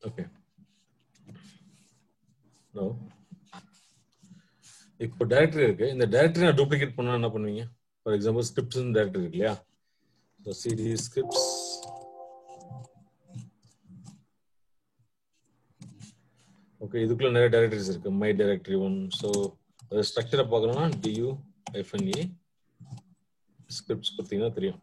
Okay. Now, இப்போ directory இருக்கு. இந்த டைரக்டரி நான் டூப்ளிகேட் பண்ணா என்ன பண்ணுவீங்க? ஃபார் எக்ஸாம்பிள் ஸ்கிரிப்ட்ஸ் டைரக்டரி இருக்கு இல்லையா? ஸோ சிடி ஸ்கிரிப்ட்ஸ் ஓகே, இதுக்குள்ள நிறைய டைரக்டரிஸ் இருக்கு. My directory one. ஸோ அதை ஸ்ட்ரக்சரை பார்க்கணும்னா DU-A ஸ்கிரிப்ட்ஸ் பார்த்தீங்கன்னா தெரியும்.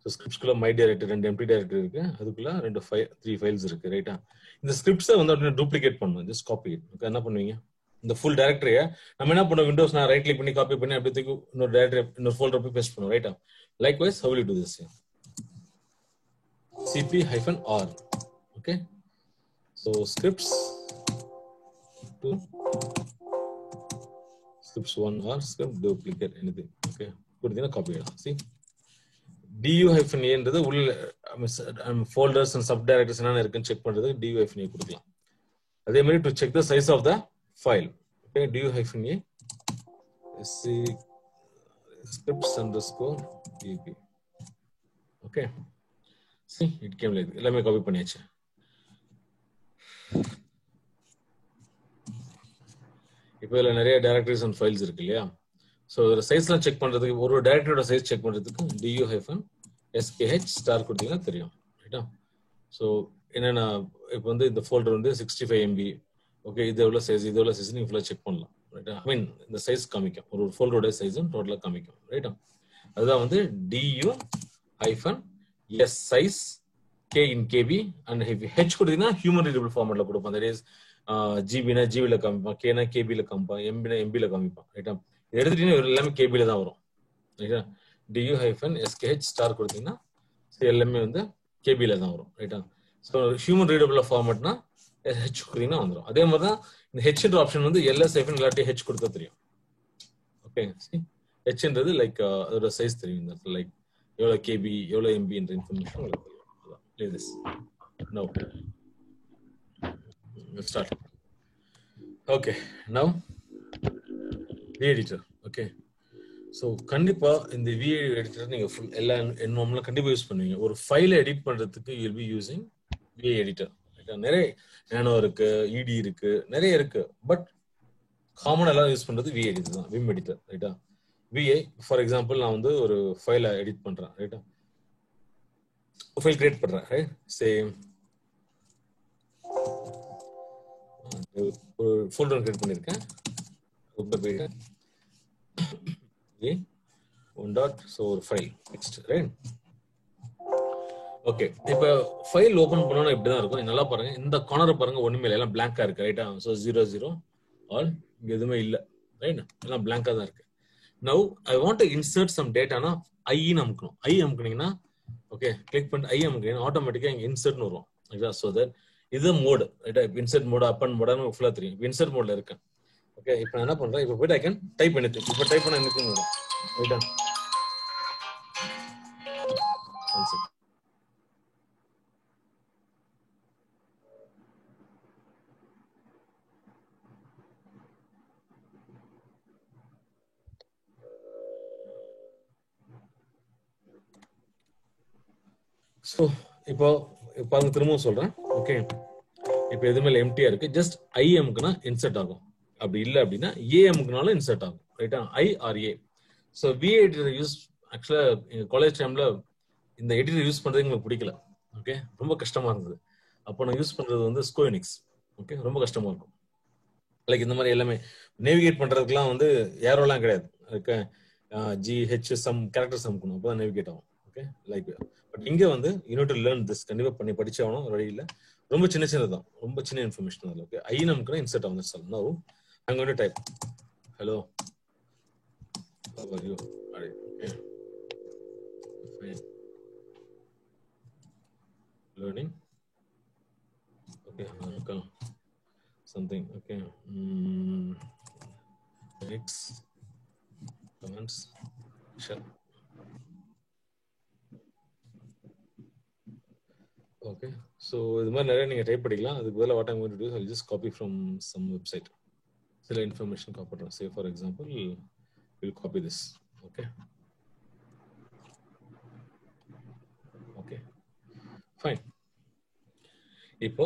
ஸோ ஸ்கிரிப்ட்ஸ்குள்ள மை டைரக்டரி 2 எம்டி டைரக்டரி இருக்கு. அதுக்குள்ள 3 ஃபைல்ஸ் இருக்கு. ரைட்டா? இந்த ஸ்கிரிப்ட்ஸை வந்து அப்படியே டூப்ளிகேட் பண்ணணும். Just copy it. ஓகே, என்ன பண்ணுவீங்க? இந்த ஃபுல் டைரக்டரியை நம்ம என்ன பண்ணுவோம்? விண்டோஸ் நான் ரைட் கிளிக் பண்ணி காப்பி பண்ணி அப்படியே தூக்கி இன்னொரு டைரக்டரி இன்னொரு ஃபோல்டர் போய் பேஸ்ட் பண்ணுவோம். ரைட்டா? Likewise how will you do this? cp-r. Okay, so scripts 2 scripts 1 or script duplicate anything. Okay, கொடுத்தீங்கன்னா காப்பி ஆயிடும். see du-a என்றது உள்ள ஃபோல்டர்ஸ் அண்ட் சப் டைரக்டரிஸ் என்னென்ன இருக்குன்னு செக் பண்றதுக்கு du-a கொடுக்கலாம். அதே மாதிரி to check the size of the file. Okay, du-a scripts_dp. Okay, see it came like எல்லாமே காப்பி பண்ணியாச்சு. இப்போ இதுல நிறைய டைரக்டரிஸ் அண்ட் ஃபைல்ஸ் இருக்கு இல்லையா? ஸோ இதோட சைஸ்லாம் செக் பண்றதுக்கு ஒரு டைரக்டரியோட சைஸ் செக் பண்றதுக்கு du-sh கொடுத்தீங்கன்னா தெரியும். ரைட்டா? ஸோ என்னன்னா இப்போ வந்து இந்த ஃபோல்டர் வந்து 65 MB. ஓகே, இது எவ்வளோ சைஸ், இது எவ்வளோ சைஸ் நீங்க ஃபுல்லாக செக் பண்ணலாம். ரைட்டா? ஐ மீன் இந்த சைஸ் காமிக்கும், ஒரு ஃபோல்டரோட சைஸும் டோட்டலாக காமிக்கும். ரைட்டா? அதுதான் வந்து du-s size k in kb and h கொடுத்தீங்கன்னா ஹியூமன் ரீடபிள் ஃபார்மேட்ல கொடுப்போம். தட் இஸ் ஜிபினா ஜிபில காமிப்பான், கேனா கேபில காமிப்பான், எம்பினா எம்பில காமிப்பான். ரைட்டா? எடுத்துட்டீங்கன்னா எல்லாமே கேபில தான் வரும். ரைட்டா? du-sh கொடுத்தீங்கன்னா எல்லாமே வந்து கேபில தான் வரும். ரைட்டா? ஸோ ஹியூமன் ரீடபிள் ஃபார்மேட்னா ஹெச் கொடுத்தீங்கன்னா வந்துடும். அதே மாதிரி தான் இந்த ஹெச்ன்ற ஆப்ஷன் வந்து LS இல்லாட்டி ஹெச் கொடுத்தா தெரியும். ஓகே, ஹெச்ன்றது லைக் அதோட சைஸ் தெரியும். லைக் எவ்வளோ கேபி எவ்வளோ எம்பின்ற இன்ஃபர்மேஷன் உங்களுக்கு தெரியும். this now let's start. Okay, now v-editor. Okay, so கண்டிப்பா இந்த v-editor நீங்க எல்லா என்வரன்மெண்ட்ல கண்டிப்பா யூஸ் பண்ணுவீங்க. ஒரு ஃபைலை எடிட் பண்றதுக்கு you'll be using v-editor. நிறைய நானோ இருக்கு, ED இருக்கு, நிறைய இருக்கு. பட் காமன் எல்லாம் யூஸ் பண்றது v-editor தான், vim editor. ரைட்டா? VI ஃபார் எக்ஸாம்பிள் நான் வந்து ஒரு ஃபைலை எடிட் பண்றேன். ரைட்டா? ஃபைல் கிரியேட் பண்றேன். ரைட்? சேம் ஒரு ஃபோல்டர் கிரியேட் பண்ணிருக்கேன். உள்ள போயிட்டு ஒன் டாட் ஸோ ஒரு ஃபைல் நெக்ஸ்ட். ரைட்? ஓகே, இப்போ ஃபைல் ஓபன் பண்ணோம்னா இப்படிதான் இருக்கும். நல்லா பாருங்க, இந்த கார்னர் பாருங்க, ஒண்ணுமே இல்லை, எல்லாம் பிளாங்கா இருக்கு. ரைட்டா? ஸோ 00 ஆல் இங்க எதுவுமே இல்லை. ரைட்? எல்லாம் பிளாங்கா தான் இருக்கு. Now I want to insert some டேட்டானா ஐன்னு அமுக்கணும். ஐ அமுக்குனீங்கன்னா ஓகே, கிளிக் பண்ணி ஐ அமுக்குனீங்கன்னா ஆட்டோமேட்டிக்கா இங்க இன்சர்ட்னு வரும். ரைட்டா? ஸோ தட் இது மோடு. ரைட்டா? இப்போ இன்சர்ட் மோட் அப் அண்ட் மோடான்னு ஃபுல்லா தெரியும். இப்போ இன்சர்ட் மோட்ல இருக்கேன். ஓகே, இப்போ நான் என்ன பண்றேன்? இப்போ போயிட்டு ஐ கேன் டைப் பண்ணி இப்போ டைப் பண்ண எனக்கு வரும். ரைட்டா? ஸோ இப்போ பாருங்க, திரும்பவும் சொல்றேன். ஓகே, இப்போ எதுவுமே எம்டியா இருக்கு. ஜஸ்ட் ஐ எம்க்குனா இன்சர்ட் ஆகும். அப்படி இல்லை அப்படின்னா ஏஎம்க்குனாலும் இன்சர்ட் ஆகும். ரைட்டா? I R A. So v-editor use ஆக்சுவலா எங்க காலேஜ் டைம்ல இந்த எடிட்டர் யூஸ் பண்றதுக்கு எனக்கு பிடிக்கல. ஓகே, ரொம்ப கஷ்டமா இருந்தது. அப்போ நான் யூஸ் பண்றது வந்து ஸ்கோயினிக்ஸ். ஓகே, ரொம்ப கஷ்டமா இருக்கும். லைக் இந்த மாதிரி எல்லாமே நேவிகேட் பண்றதுக்குலாம் வந்து ஏரோலாம் கிடையாது. ஓகே, GH சம் கேரக்டர்ஸ் அமுக்கணும், அப்போ தான் நேவிகேட் ஆகும். ஓகே, லைக் பட் இங்க வந்து you need to learn this. கண்டிப்பா பண்ணி படிச்சாகணும், வழி இல்லை. ரொம்ப சின்ன சின்னதான், ரொம்ப சின்ன இன்ஃபர்மேஷன் அதில். ஓகே, ஐ நமக்கு இன்சர்ட் ஆகும். Sir no I'm going to type hello, how are you? Okay, fine, learning. Okay, something. Okay, next comments share. Okay, so இது மாதிரி நிறைய நீங்க டைப் பண்ணிக்கலாம். அதுக்கு பதிலா what I'm going to do is I'll just copy from some website. சில information copy பண்றேன். Say for example, we'll copy this. Okay, okay, fine. இப்போ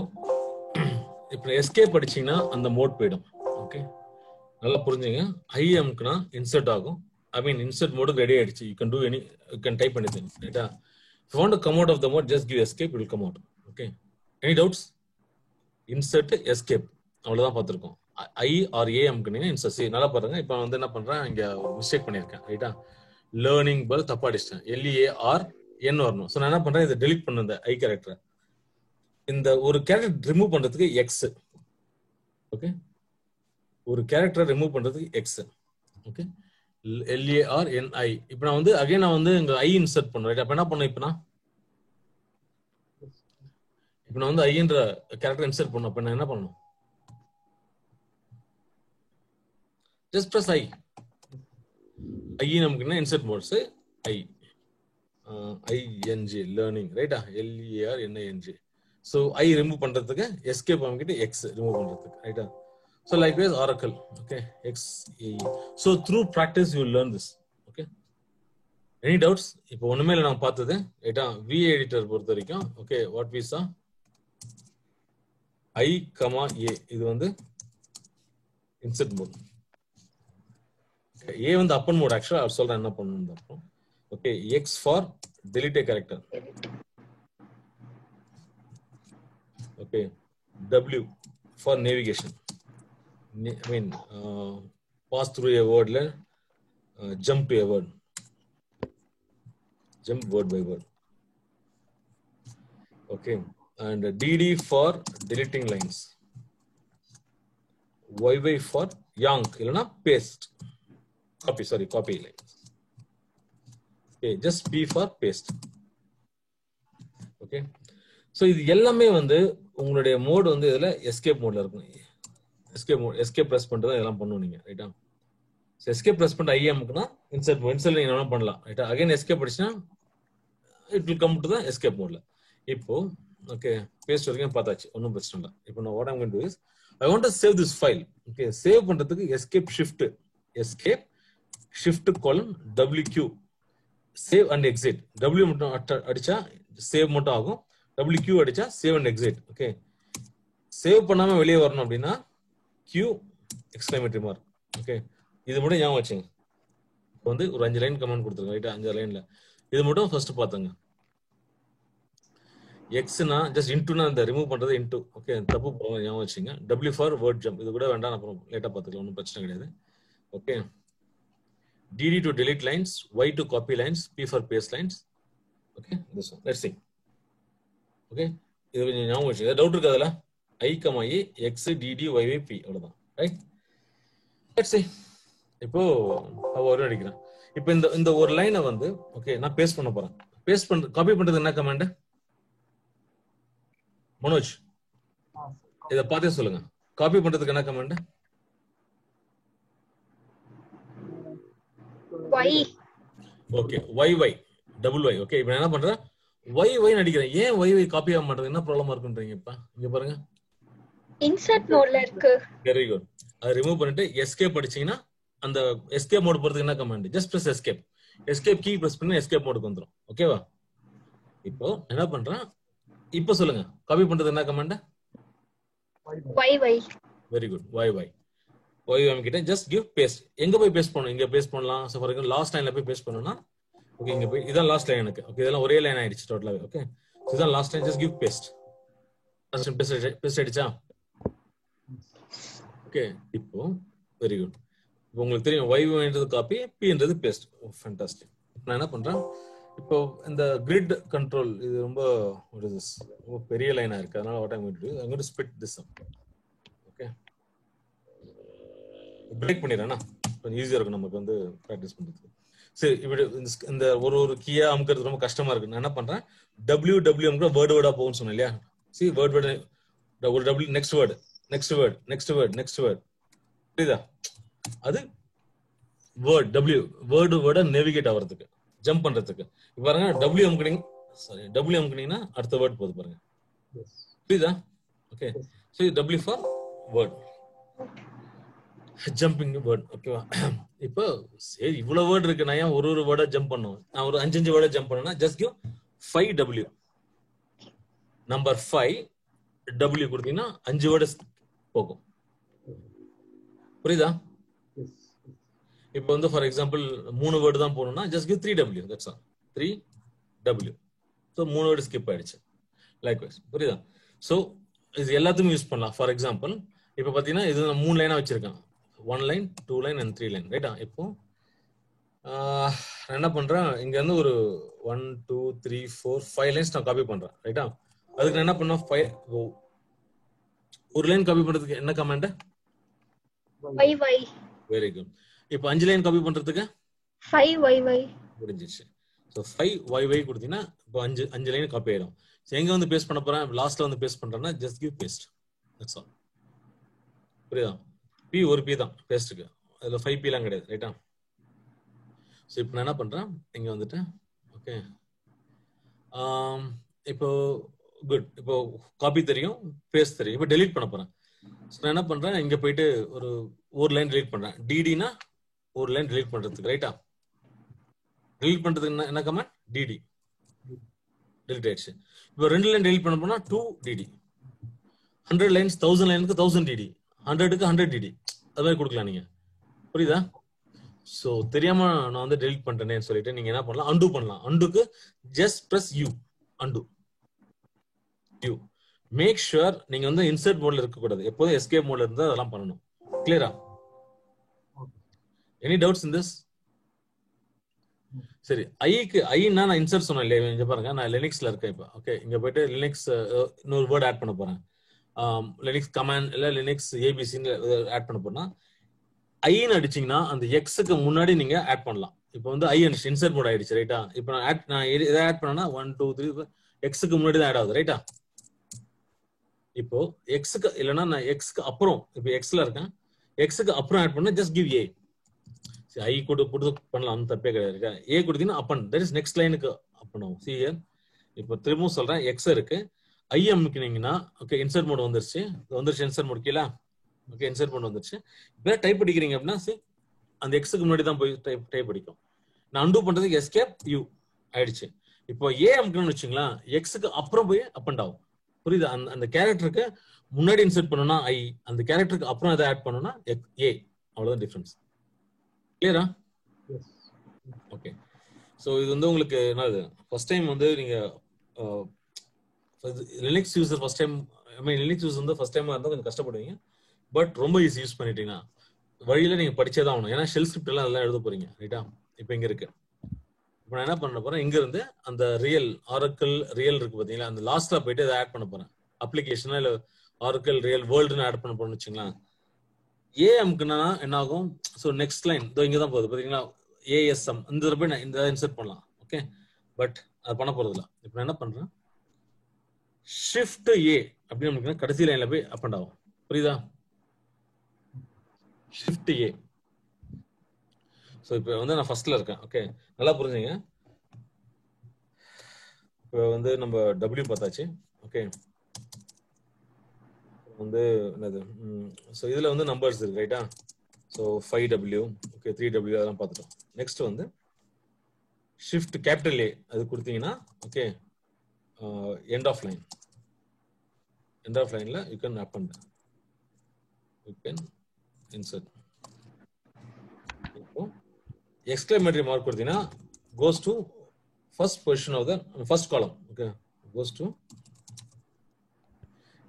இப்போ எஸ்கேப் அடிச்சீங்கன்னா அந்த மோட் போயிடும். ஓகே, நல்லா புரிஞ்சுங்க. ஐஎம்க்குனா இன்சர்ட் ஆகும். I mean, insert mode ready ஆயிடுச்சு. You can do any, you can type anything. Right? If you want to come out of the mode, just give escape, it will come out. Okay. Any doubts? Insert escape. அவ்வளவுதான் பார்த்திருக்கோம். I or A அமுக்குனீங்க insert. சரி, நல்லா பாருங்க. இப்போ வந்து என்ன பண்றேன், இங்க மிஸ்டேக் பண்ணியிருக்கேன். ரைட்டா? லேர்னிங் பல் தப்பா அடிச்சிட்டேன். LEARN வரணும். ஸோ நான் என்ன பண்றேன், இதை டெலிட் பண்ண இந்த ஐ கேரக்டர். இந்த ஒரு கேரக்டர் ரிமூவ் பண்றதுக்கு எக்ஸ். ஓகே, ஒரு கேரக்டர் ரிமூவ் பண்றதுக்கு எக்ஸ். Okay, LARNI. இப்போ நான் வந்து அகைன் நான் வந்து இங்க ஐ இன்சர்ட் பண்ணுவேன். ரைட்? அப்ப என்ன பண்ணேன், இப்போ நான் வந்து ஐன்ற கேரக்டர் இன்சர்ட் பண்ணேன். அப்ப நான் என்ன பண்ணணும், ஜஸ்ட் பிரஸ் ஐ. ஐ நமக்கு என்ன இன்சர்ட் மோட்ஸ் ஐ ING லேர்னிங். ரைட்டா? LERNING. ஸோ ஐ ரிமூவ் பண்றதுக்கு எஸ்கேப் அமைக்கிட்டு எக்ஸ் ரிமூவ் பண்றதுக்கு. ரைட்டா? So likewise Oracle. Okay, XE. So through practice you will learn this. Okay. Any doubts? இப்போ ஒண்ணுமே இல்ல, நான் பார்த்தது ரைட்டா? V எடிட்டர் பொறுத்த வரைக்கும் okay, what we saw I, A. இது வந்து insert mode. A வந்து அப்பன் மோட். ஆக்சுவலா அவர் சொல்றேன் என்ன பண்ணணும் அப்புறம். Okay, X for delete a character. Okay, W for navigation. I mean, pass through a word, jump to a word, jump word by word. Okay, and DD for deleting lines, YY for yank, illana paste, copy lines. Okay, just P for paste. Okay, so இது எல்லாமே வந்து உங்களுடைய mode வந்து இதுல escape மோட்ல இருக்கும். Escape press பண்றது இதெல்லாம் பண்ணுவீங்க நீங்க. ரைட்டா? சோ எஸ்கேப் பிரஸ் பண்ண ஐஎம்க்குனா இன்சர்ட் நீங்க என்ன பண்ணலாம். ரைட்டா? அகைன் எஸ்கேப் அடிச்சா it will come to the escape மோட்ல. இப்போ ஓகே, பேஸ்ட் வரைக்கும் பார்த்தாச்சு, ஒன்றும் பிரச்சனை இல்லை. இப்போ நான் what I am going to do is I want to save this file. Okay, save பண்றதுக்கு escape shift colon WQ save and exit. W மட்டும் அடிச்சா சேவ் மட்டும் ஆகும், WQ அடிச்சா save and exit. Okay, save பண்ணாம வெளியே வரணும் அப்படின்னா Q எக்ஸ்க்ளமேட்டரி மார்க். ஓகே, இது மட்டும் ஞாபகம் வச்சுங்க. இப்போ வந்து ஒரு 5 லைன் கமெண்ட் கொடுத்துருங்க. ரைட்டா? 5 லைன்ல இது மட்டும் ஃபர்ஸ்ட் பாத்துங்க. எக்ஸ்னா ஜஸ்ட் இன்டுனா அந்த ரிமூவ் பண்றது இன்டு. ஓகே, தப்பு போங்க, ஞாபகம் வச்சுங்க. W for word jump. இது கூட வேண்டாம், அப்புறம் லேட்டா பாத்துக்கலாம், ஒன்றும் பிரச்சனை கிடையாது. Okay, DD to delete lines, Y to copy lines, P for paste lines. Okay, this one. Let's see. Okay, இது கொஞ்சம் ஞாபகம் வச்சுங்க. டவுட் இருக்கு அதுல? I, A, X, DD, YY, P. அவ்வளவுதான். ரைட்? Let's see. இப்போ ஒரு அடிக்கிறேன். இப்போ இந்த ஒரு லைனை வந்து ஓகே நான் பேஸ்ட் பண்ண போறேன். பேஸ்ட் பண்ற காப்பி பண்றது என்ன கமாண்ட்? மனோஜ் இத பார்த்தே சொல்லுங்க. காப்பி பண்றதுக்கு என்ன command? Y. Okay, YY double Y. Okay, இப்போ நான் என்ன பண்றேன், YY அடிக்கிறேன். ஏன் YY காப்பி ஆக மாட்டேங்குது, என்ன ப்ராப்ளமா இருக்குன்றீங்க? இப்ப இங்க பாருங்க, இன்சர்ட் மோட்ல இருக்கு. Very good. அதை ரிமூவ் பண்ணிட்டு எஸ்கேப் அடிச்சீங்கன்னா அந்த எஸ்கேப் மோட் போறதுக்கு என்ன command? Just press escape. Escape key press பண்ணி எஸ்கேப் மோடுக்கு வந்துரும். ஓகேவா? இப்போ என்ன பண்றேன், இப்போ சொல்லுங்க, காப்பி பண்றது என்ன command? YY. Very good. YY கிட்ட ஜஸ்ட் கிவ் பேஸ்ட். எங்க போய் பேஸ்ட் பண்ணணும்? இங்க பேஸ்ட் பண்ணலாம். சோ ஃபார் எக்ஸாம்பிள் லாஸ்ட் லைன்ல போய் பேஸ்ட் பண்ணனும்னா ஓகே, இங்க போய் இதான் லாஸ்ட் லைன் எனக்கு. ஓகே, இதெல்லாம் ஒரே லைன் ஆயிடுச்சு டோட்டலாவே. ஓகே, இதான் last line. Just give paste. Paste அடிச்சா ஓகே. இப்போ வெரி குட். இப்போ உங்களுக்கு தெரியும் YYன்றது காப்பி, Pன்றது பேஸ்ட். ஃபேண்டாஸ்டிக். நான் என்ன பண்றேன், இப்போ இந்த கிரிட் கண்ட்ரோல் இது ரொம்ப ரொம்ப பெரிய லைனா இருக்கு. அதனால what I am going to do, I am going to split this up. Okay, break பண்ணிடுறேன்னா கொஞ்சம் ஈஸியா இருக்கும் நமக்கு வந்து பிராக்டிஸ் பண்றதுக்கு. சரி, இப்படி இந்த ஒரு கீயா அமுக்கிறது ரொம்ப கஷ்டமா இருக்கு. நான் என்ன பண்றேன், WW அமுக்க வேர்டா போகும்னு சொன்னேன் இல்லையா? சி வேர்ட் ஒரு W, நெக்ஸ்ட் வேர்ட் புரியுதா? அது வேர்ட் வேர்டை நேவிகேட் ஆகிறதுக்கு, ஜம்ப் பண்றதுக்கு. இப்ப பாருங்க, W அமுக்குனீங்கன்னா அடுத்த வேர்ட் போகுது பாருங்க. புரியுதா? Okay, so W for word, jumping word. ஓகேவா? இப்போ சரி, இவ்வளவு வேர்ட் இருக்கு, நான் ஏன் ஒரு வேர்டா ஜம்ப் பண்ணும்? நான் ஒரு 5 வேர்டா ஜம்ப் பண்ணேன்னா just give 5W. Number 5 W கொடுத்தீங்கன்னா 5 வேர்டு போகும். புரியுதா? இப்போ வந்து ஃபார் எக்ஸாம்பிள் 3 வேர்டு தான் போகணும்னா just give 3W. That's all. 3W. So 3 word skip ஆயிடுச்சு. லைக்வைஸ். புரியுதா? ஸோ இது எல்லாத்துக்கும் யூஸ் பண்ணலாம். ஃபார் எக்ஸாம்பிள் இப்போ பார்த்தீங்கன்னா இது நான் 3 லைனா வச்சிருக்கேன். 1 லைன், 2 லைன் அண்ட் 3 லைன். ரைட்டா? இப்போ நான் என்ன பண்றேன், இங்க இருந்து ஒரு 1 2 3 4 5 லைன்ஸ் நான் காப்பி பண்றேன். ரைட்டா? அதுக்கு நான் என்ன பண்ணேன், ஒரு லைன் காப்பி பண்றதுக்கு என்ன கமாண்ட்? y. Very good. இப்போ 5 லைன் காப்பி பண்றதுக்கு 5y. முடிஞ்சிச்சு. ஸோ 5y கொடுத்தீங்கன்னா இப்போ 5 லைன் காப்பி ஆயிடும். ஸோ எங்க வந்து பேஸ்ட் பண்ண போறேன், லாஸ்ட்ல வந்து பேஸ்ட் பண்றேன்னா just give paste. That's all. புரியுதா? பி ஒரு பி தான் பேஸ்ட்டுக்கு, அதுல 5p எல்லாம் கிடையாது. ரைட்டா? ஸோ இப்போ நான் என்ன பண்றேன், இங்க வந்துட்டு ஓகே. இப்போ குட். இப்போ காப்பி தெரியும், பேஸ்ட் தெரியும். இப்போ டெலீட் பண்ண போறேன். ஸோ நான் என்ன பண்றேன், இங்க போயிட்டு ஒரு லைன் டெலீட் பண்றேன். டிடினா ஒரு லைன் டெலீட் பண்றதுக்கு. ரைட்டா? டெலீட் பண்றதுக்கு என்ன கமாண்ட்? டிடி. டெலீட் ஆயிடுச்சு. இப்போ 2 லைன் டெலீட் பண்ண போனா 2dd. 100 லைன்ஸ் 1000 லைனுக்கு 1000dd, 100க்கு 100dd. அது மாதிரி கொடுக்கலாம் நீங்க. புரியுதா? சோ தெரியாம நான் வந்து டெலீட் பண்றேன்னு சொல்லிட்டு நீங்க என்ன பண்ணலாம், அன்டு பண்ணலாம். அன்டுக்கு just press U. Undo U. Make sure நீங்க வந்து இன்சர்ட் மோட்ல இருக்க கூடாது. எப்போதும் எஸ்கேப் மோட்ல இருந்தா அதெல்லாம் பண்ணணும். கிளியரா? Any doubts in this? சரி, ஐனா நான் இன்சர்ட் சொன்னேன் இல்லையா? இங்க பாருங்க, நான் லினக்ஸ்ல இருக்கேன் இப்போ. ஓகே, இங்க போயிட்டு லினக்ஸ் இன்னொரு வேர்ட் ஆட் பண்ண போறேன். லினக்ஸ் கமாண்ட் இல்ல லினக்ஸ் ஏபிசின்னு ஆட் பண்ண போறேன்னா ஐன்னு அடிச்சீங்கன்னா அந்த எக்ஸுக்கு முன்னாடி நீங்க ஆட் பண்ணலாம். இப்போ வந்து ஐ இன்சர்ட் மோட் ஆயிடுச்சு. ரைட்டா? இப்போ நான் இதை ஆட் பண்ணனா 1 2 3 எக்ஸுக்கு முன்னாடி தான் ஆட் ஆகுது. ரைட்டா? இப்போ எக்ஸுக்கு இல்லைன்னா நான் எக்ஸ்க்கு அப்புறம், இப்போ எக்ஸ்ல இருக்கேன், எக்ஸுக்கு அப்புறம் ஆட் பண்ண ஜஸ்ட் கிவ் ஏ. ஐ கொடுத்து பண்ணலாம், தப்பே கிடையாது. ஏ கொடுத்தீங்கன்னா அப்பன், தட் இஸ் நெக்ஸ்ட் லைனுக்கு அப் பண்ணுவோம். See here. இப்போ திரும்பவும் சொல்றேன், எக்ஸ் இருக்கு, ஐ அமுக்கினீங்கன்னா ஓகே இன்சர்ட் மோட் வந்துருச்சு. இன்சர்ட் மோட் கீழே ஓகே இன்சர்ட் மோட் வந்துருச்சு. இப்போ டைப் அடிக்கிறீங்க அப்படின்னா சி அந்த எக்ஸுக்கு முன்னாடி தான் போய் டைப் அடிக்கும். நான் அன்டூ பண்றதுக்கு எஸ்கேப் யூ ஆயிடுச்சு. இப்போ ஏ அமுக்கணும்னு வச்சுங்களா, எக்ஸுக்கு அப்புறம் போய் அப் அண்ட் ஆகும். புரியுது? அந்த கேரக்டருக்கு முன்னாடி இன்சர்ட் பண்ணணும்னா ஐ, அந்த கேரக்டருக்கு அப்புறம் எதை ஆட் பண்ணணும்னா ஏ. அவ்வளவுதான் டிஃபரன்ஸ். கிளியரா? ஓகே. ஸோ இது வந்து உங்களுக்கு என்னது, ஃபர்ஸ்ட் டைம் வந்து நீங்க லினக்ஸ் யூசர் ஃபர்ஸ்ட் டைம், ஐ மீன் லினக்ஸ் யூஸ் வந்து ஃபர்ஸ்ட் டைமா இருந்தால் கொஞ்சம் கஷ்டப்படுவீங்க. பட் ரொம்ப ஈஸி யூஸ் பண்ணிட்டீங்கன்னா வழியில நீங்க படிச்சே தான் ஆகணும். ஏன்னா ஷெல் ஸ்கிரிப்ட் எல்லாம் அதெல்லாம் எழுத போறீங்க. ரைட்டா? இப்போ இங்க இருக்கு. இப்போ நான் என்ன பண்ண போறேன், இங்க இருந்து அந்த ரியல் ஆரக்கிள் ரியல் இருக்கு பாத்தீங்களா, அந்த லாஸ்ட்ல போயிட்டு அதை ஆட் பண்ண போறேன். அப்ளிகேஷனா இல்ல ஆரக்கிள் ரியல் வேர்ல்டுன்னு ஆட் பண்ண போறேன்னு வச்சுங்களேன். ஏ அமுக்குனா என்ன ஆகும், ஸோ நெக்ஸ்ட் லைன் இதோ இங்க தான் போகுது பாத்தீங்களா, ஏஎஸ்எம். இந்த போய் நான் இந்த இன்சர்ட் பண்ணலாம். ஓகே, பட் அது பண்ண போறது இல்லை. இப்போ நான் என்ன பண்றேன், ஷிஃப்ட் ஏ அப்படின்னு நமக்கு கடைசி லைன்ல போய் அப் அண்ட் ஆகும். புரியுதா? ஷிஃப்ட் ஏ. ஸோ இப்போ வந்து நான் ஃபர்ஸ்ட்ல இருக்கேன். ஓகே, நல்லா புரிஞ்சுங்க. இப்போ வந்து நம்ம டபிள்யூ பார்த்தாச்சு. ஓகே, வந்து என்னது, ஸோ இதுல வந்து நம்பர்ஸ் இருக்கு. ரைட்டா? ஸோ 5W, ஓகே 3W அதெல்லாம் பார்த்துட்டோம். நெக்ஸ்ட் வந்து ஷிஃப்ட் கேபிட்டல் ஏ அது கொடுத்தீங்கன்னா okay end of line. End of லைன்ல you can up and you can insert. இப்போ எக்ஸ்க்ளமேட்டரி மார்க் கொடுத்தீங்கன்னா goes to first position of the first column. Okay, goes to.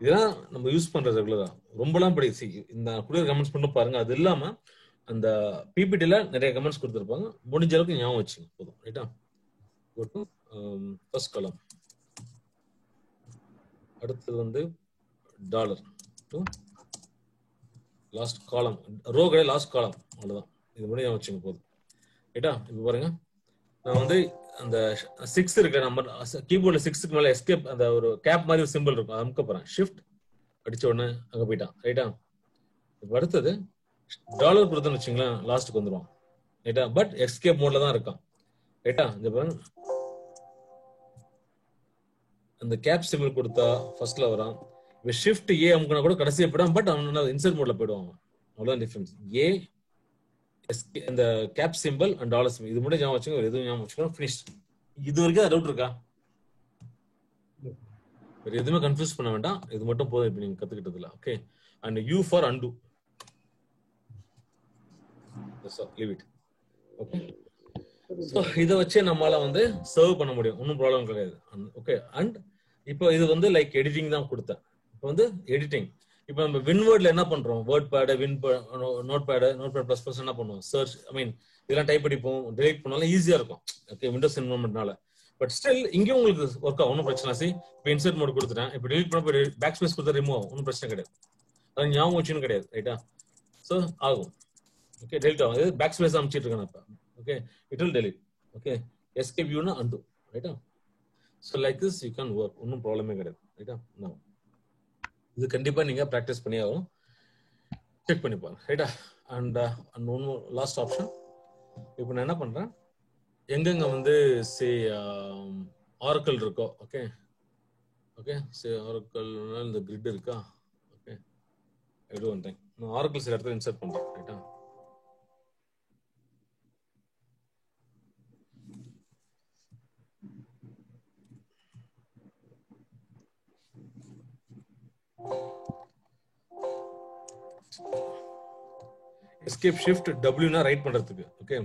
இதெல்லாம் நம்ம யூஸ் பண்றது ரெகுலரா. ரொம்பலாம் படிச்சு இந்த கொடுக்குற கமெண்ட்ஸ் பண்ணி பாருங்க. அது இல்லாம அந்த பிபிடில நிறைய கமெண்ட்ஸ் கொடுத்துருப்பாங்க. முடிஞ்ச அளவுக்கு ஞாபகம் வச்சுங்க போதும். ரைட்டா? Go to first column. அடுத்தது வந்து dollar to last column. Row கிடையாது, லாஸ்ட் காலம். அவ்வளவுதான். இது மட்டும் ஞாபகம் வச்சுங்க போதும். ரைட்டா? இப்போ பாருங்க, நான் வந்து அந்த 6 இருக்கிற நம்பர் கீபோர்ட்ல 6க்கு மேல எஸ்கேப் அந்த ஒரு கேப் மாதிரி ஒரு சிம்பிள் இருக்கும், அமுக்க போறேன். ஷிஃப்ட் அடிச்ச உடனே அங்க போயிட்டான். ரைட்டா? இப்போ அடுத்தது டாலர் கொடுத்தோன்னு வச்சுங்களேன், லாஸ்ட்டுக்கு வந்துடும். ரைட்டா? பட் எஸ்கேப் மோட்ல தான் இருக்கான். ரைட்டா? இந்த பாருங்க, அந்த கேப் சிம்பிள் கொடுத்தா ஃபர்ஸ்ட்ல வரான். இப்போ ஷிஃப்ட் ஏ அமுக்கினா கூட கடைசியா போயிடும். பட் அவன் இன்சர்ட் மோட்ல போயிடுவாங்க. அவ்வளவுதான் டிஃபரன்ஸ். ஏ இந்த cap symbol and dollar symbol இது மட்டும் ஞாபகம் வச்சுக்கோங்க. எதுவும் ஞாபகம் வச்சுக்கோங்க. ஃபினிஷ். இது வரைக்கும் டவுட் இருக்கா? வேற எதுவுமே கன்ஃபியூஸ் பண்ண வேண்டாம், இது மட்டும் போதும் இப்போ நீங்க கத்துக்கிட்டதுல. Okay, and U for undo, leave it. Okay, so இதை வச்சு நம்மளால வந்து சர்வ் பண்ண முடியும், ஒன்றும் ப்ராப்ளம் கிடையாது. ஓகே, அண்ட் இப்போ இது வந்து லைக் எடிட்டிங் தான் கொடுத்தேன். இப்போ வந்து எடிட்டிங், இப்போ நம்ம வின்வேர்ட்ல என்ன பண்றோம், WordPad, Notepad plus plus என்ன பண்ணுவோம், சர்ச், ஐ மீன் இதெல்லாம் டைப் அடிப்போம், டிலீட் பண்ணாலும் ஈஸியா இருக்கும். ஓகே, விண்டோஸ் என்வரன்மெண்ட்னால. பட் ஸ்டில் இங்கேயும் உங்களுக்கு ஒர்க் ஆகும், ஒன்றும் பிரச்சனை. இப்போ இன்சர்ட் மோட் கொடுத்துட்டேன், இப்போ டிலீட் பண்ண பேக் ஸ்பேஸ் கொடுத்தா ரிமூவ் ஆகும், ஒன்றும் பிரச்சனை கிடையாது. அது ஞாபகம் வச்சுன்னு கிடையாது, ரைட்டா? ஸோ ஆகும். ஓகே, டெலிட் ஆகும். இது பேக் ஸ்பேஸ் அமைச்சிட்டு இருக்கேன் இப்போ. Okay, it will delete. Okay, escape யூனா அண்டு, ரைட்டா? So like this you can work, ஒன்றும் ப்ராப்ளமே கிடையாது, ரைட்டா? இது கண்டிப்பா நீங்க ப்ராக்டிஸ் பண்ணி ஆகும், செக் பண்ணி பாருங்க, ரைட்டா? அண்ட் ஒன்று லாஸ்ட் ஆப்ஷன். இப்போ நான் என்ன பண்றேன், எங்கெங்க வந்து சே ஆரக்கிள் இருக்கோ, ஓகே ஓகே, சே ஆரக்கிள் இந்த கிரிட் இருக்கா, ஓகே எடு வந்தேன், நான் ஆரக்கிள் சில இடத்துல இன்சர்ட் பண்றேன், ரைட்டா? எஸ்கேப் ஷிஃப்ட் டபிள்யூனா ரைட் பண்றதுக்கு. ஓகே,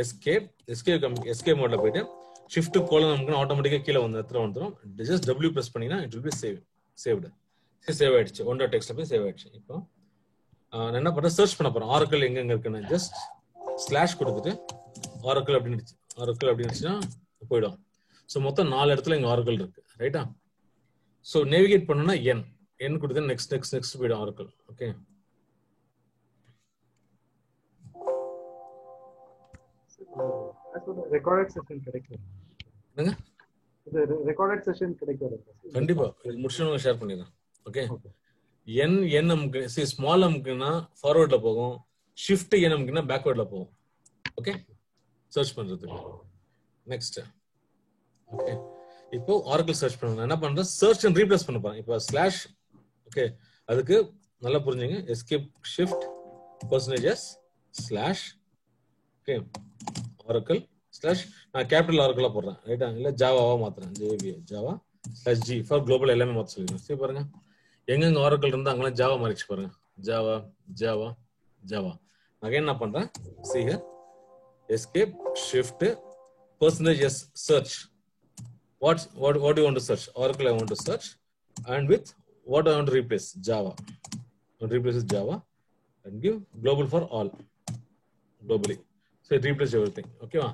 எஸ்கேப் மோட்ல போயிட்டு ஷிஃப்ட் கோலன் நமக்கு ஆட்டோமேட்டிக்கா கீழே வந்து இடத்துல வந்துடும். ஜஸ்ட் டபிள்யூ பிரஸ் பண்ணினா it will be saved. Save ஆயிடுச்சு, ஒன் டாட் டெக்ஸ்ட்ல போய் சேவ் ஆயிடுச்சு. இப்போ நான் என்ன பண்றேன், சர்ச் பண்ண போறேன் ஆரக்கிள் எங்க இருக்குன்னு. ஜஸ்ட் ஸ்லாஷ் கொடுத்துட்டு ஆரக்கிள் அப்படின்னுச்சுன்னா போயிடும். ஸோ மொத்தம் 4 இடத்துல இங்க ஆரக்கிள் இருக்கு, ரைட்டா? ஸோ நேவிகேட் பண்ணணும்னா என் கொடுத்து நெக்ஸ்ட் போயிடும் ஆரக்கிள். ஓகே, ரெக்கார்டட் செஷன் கிடைக்கும். என்னங்க? இது ரெக்கார்டட் செஷன் கிடைக்கும். கண்டிப்பா இது முடிச்சு ஷேர் பண்ணிடுறேன். ஓகே, என் நமக்கு ஸ்மால் நமக்குன்னா ஃபார்வர்ட்ல போகும், ஷிஃப்ட் என் நமக்குன்னா பேக்வர்ட்ல போகும். ஓகே, சர்ச் பண்றதுக்கு. நெக்ஸ்ட், ஓகே, இப்போ ஆரக்கிள் சர்ச் பண்ணணும். என்ன பண்றேன், சர்ச் அண்ட் ரீப்ளேஸ் பண்ண போறேன். இப்போ ஸ்லாஷ், ஓகே, அதுக்கு நல்லா புரிஞ்சுங்க, escape shift percentages slash, okay, Oracle slash, நான் கேபிட்டல் ஆரக்கிளா போடுறேன், ரைட்டா? இல்ல ஜாவாவா மாத்துறேன், Java slash G for global எல்லாமே மாத்த சொல்லிடுறேன். சரி பாருங்க, எங்கெங்க ஆரக்கிள் இருந்தா அங்கெல்லாம் ஜாவா மாறிச்சு பாருங்க. Java Java Java. நான் என்ன பண்றேன், see here, escape shift percentage s search. What do you want to search? Oracle I want to search, and with what I want to replace, Java. I want to replace with Java and give global for all, globally. So it replace everything. Okay va?